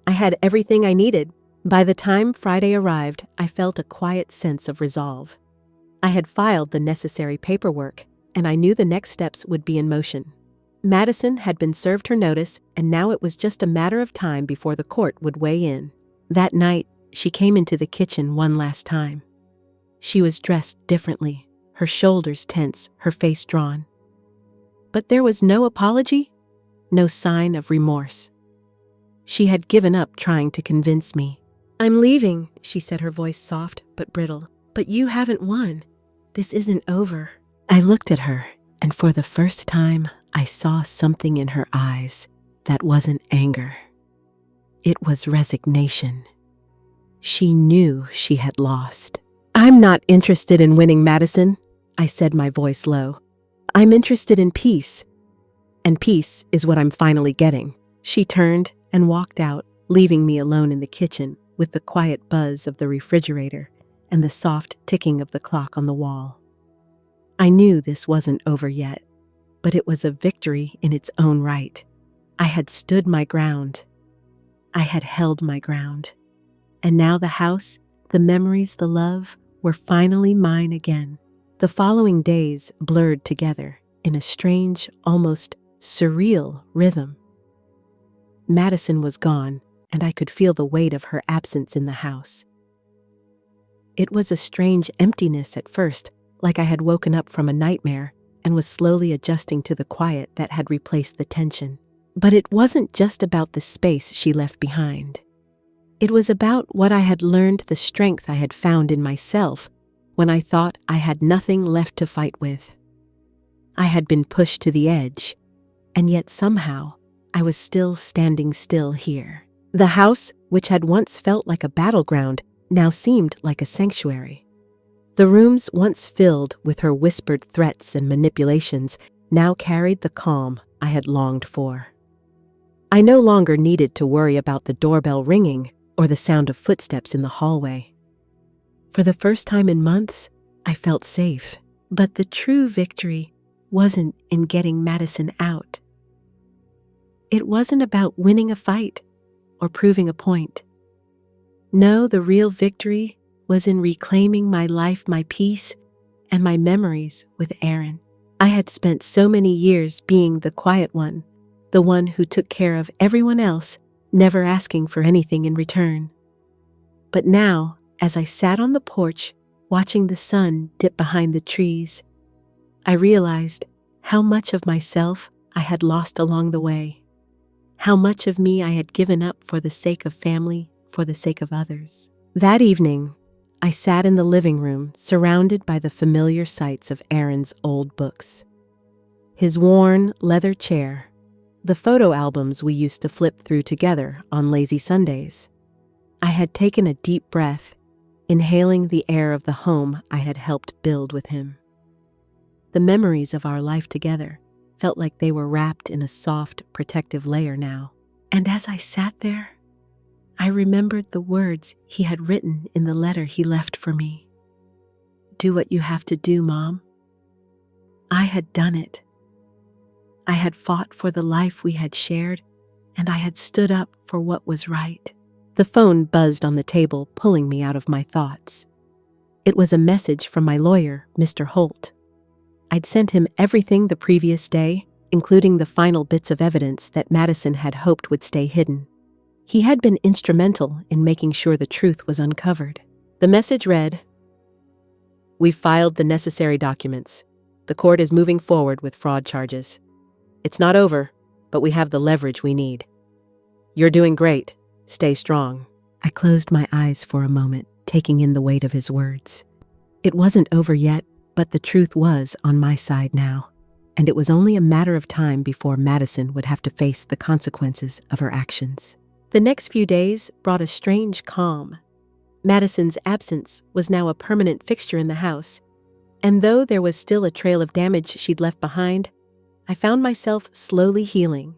I had everything I needed. By the time Friday arrived, I felt a quiet sense of resolve. I had filed the necessary paperwork, and I knew the next steps would be in motion. Madison had been served her notice, and now it was just a matter of time before the court would weigh in. That night, she came into the kitchen one last time. She was dressed differently, her shoulders tense, her face drawn. But there was no apology, no sign of remorse. She had given up trying to convince me. "I'm leaving," she said, her voice soft but brittle. "But you haven't won. This isn't over." I looked at her, and for the first time, I saw something in her eyes that wasn't anger. It was resignation. She knew she had lost. "I'm not interested in winning, Madison," I said, my voice low. "I'm interested in peace, and peace is what I'm finally getting." She turned and walked out, leaving me alone in the kitchen with the quiet buzz of the refrigerator and the soft ticking of the clock on the wall. I knew this wasn't over yet, but it was a victory in its own right. I had stood my ground. I had held my ground. And now the house, the memories, the love were finally mine again. The following days blurred together in a strange, almost surreal rhythm. Madison was gone, and I could feel the weight of her absence in the house. It was a strange emptiness at first, like I had woken up from a nightmare and was slowly adjusting to the quiet that had replaced the tension. But it wasn't just about the space she left behind. It was about what I had learned, the strength I had found in myself when I thought I had nothing left to fight with. I had been pushed to the edge, and yet somehow I was still standing still here. The house, which had once felt like a battleground, now seemed like a sanctuary. The rooms once filled with her whispered threats and manipulations now carried the calm I had longed for. I no longer needed to worry about the doorbell ringing or the sound of footsteps in the hallway. For the first time in months, I felt safe. But the true victory wasn't in getting Madison out. It wasn't about winning a fight or proving a point. No, the real victory was in reclaiming my life, my peace, and my memories with Aaron. I had spent so many years being the quiet one, the one who took care of everyone else, never asking for anything in return. But now, as I sat on the porch, watching the sun dip behind the trees, I realized how much of myself I had lost along the way, how much of me I had given up for the sake of family, for the sake of others. That evening, I sat in the living room, surrounded by the familiar sights of Aaron's old books. His worn leather chair, the photo albums we used to flip through together on lazy Sundays. I had taken a deep breath, inhaling the air of the home I had helped build with him. The memories of our life together felt like they were wrapped in a soft, protective layer now. And as I sat there, I remembered the words he had written in the letter he left for me. "Do what you have to do, Mom." I had done it. I had fought for the life we had shared, and I had stood up for what was right. The phone buzzed on the table, pulling me out of my thoughts. It was a message from my lawyer, Mr. Holt. I'd sent him everything the previous day, including the final bits of evidence that Madison had hoped would stay hidden. He had been instrumental in making sure the truth was uncovered. The message read, "We've filed the necessary documents. The court is moving forward with fraud charges. It's not over, but we have the leverage we need. You're doing great. Stay strong." I closed my eyes for a moment, taking in the weight of his words. It wasn't over yet, but the truth was on my side now, and it was only a matter of time before Madison would have to face the consequences of her actions. The next few days brought a strange calm. Madison's absence was now a permanent fixture in the house, and though there was still a trail of damage she'd left behind, I found myself slowly healing.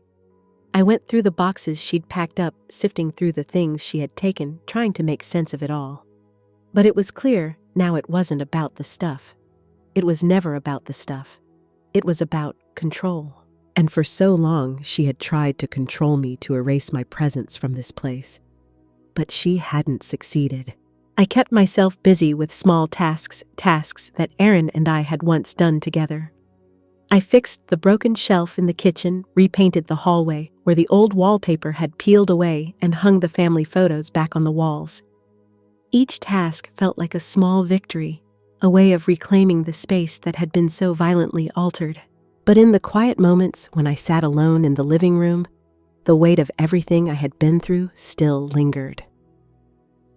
I went through the boxes she'd packed up, sifting through the things she had taken, trying to make sense of it all. But it was clear now it wasn't about the stuff. It was never about the stuff. It was about control. And for so long, she had tried to control me to erase my presence from this place. But she hadn't succeeded. I kept myself busy with small tasks that Aaron and I had once done together. I fixed the broken shelf in the kitchen, repainted the hallway where the old wallpaper had peeled away, and hung the family photos back on the walls. Each task felt like a small victory, a way of reclaiming the space that had been so violently altered. But in the quiet moments when I sat alone in the living room, the weight of everything I had been through still lingered.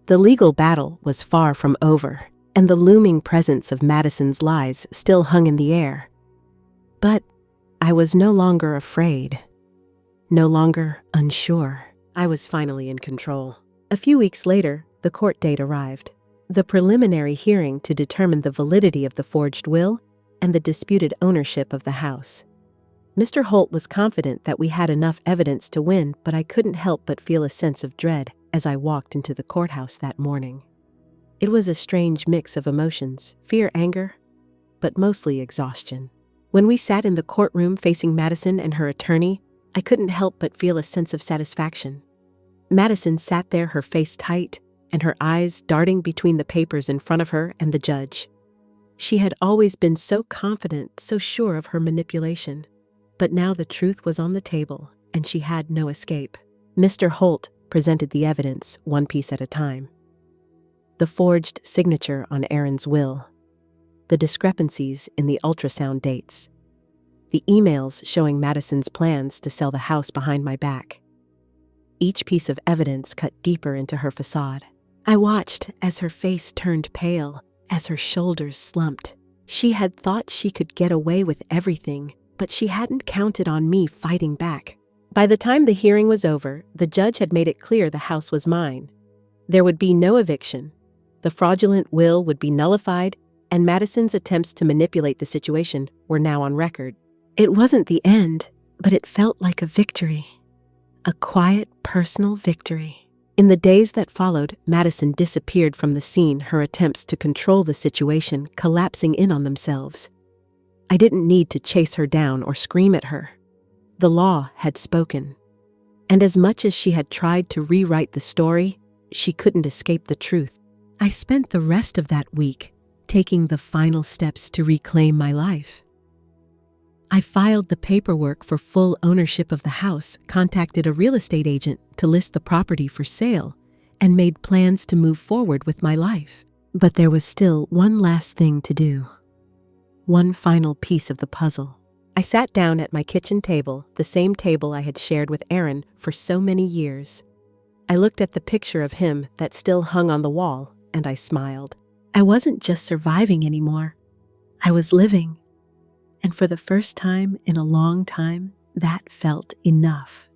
The legal battle was far from over, and the looming presence of Madison's lies still hung in the air. But I was no longer afraid, no longer unsure. I was finally in control. A few weeks later, the court date arrived. The preliminary hearing to determine the validity of the forged will and the disputed ownership of the house. Mr. Holt was confident that we had enough evidence to win, but I couldn't help but feel a sense of dread as I walked into the courthouse that morning. It was a strange mix of emotions, fear, anger, but mostly exhaustion. When we sat in the courtroom facing Madison and her attorney, I couldn't help but feel a sense of satisfaction. Madison sat there, her face tight, and her eyes darting between the papers in front of her and the judge. She had always been so confident, so sure of her manipulation. But now the truth was on the table, and she had no escape. Mr. Holt presented the evidence one piece at a time. The forged signature on Aaron's will, the discrepancies in the ultrasound dates, the emails showing Madison's plans to sell the house behind my back. Each piece of evidence cut deeper into her facade. I watched as her face turned pale, as her shoulders slumped. She had thought she could get away with everything, but she hadn't counted on me fighting back. By the time the hearing was over, the judge had made it clear the house was mine. There would be no eviction. The fraudulent will would be nullified, and Madison's attempts to manipulate the situation were now on record. It wasn't the end, but it felt like a victory. A quiet, personal victory. In the days that followed, Madison disappeared from the scene, her attempts to control the situation collapsing in on themselves. I didn't need to chase her down or scream at her. The law had spoken. And as much as she had tried to rewrite the story, she couldn't escape the truth. I spent the rest of that week taking the final steps to reclaim my life. I filed the paperwork for full ownership of the house, contacted a real estate agent to list the property for sale, and made plans to move forward with my life. But there was still one last thing to do. One final piece of the puzzle. I sat down at my kitchen table, the same table I had shared with Aaron for so many years. I looked at the picture of him that still hung on the wall, and I smiled. I wasn't just surviving anymore. I was living. And for the first time in a long time, that felt enough.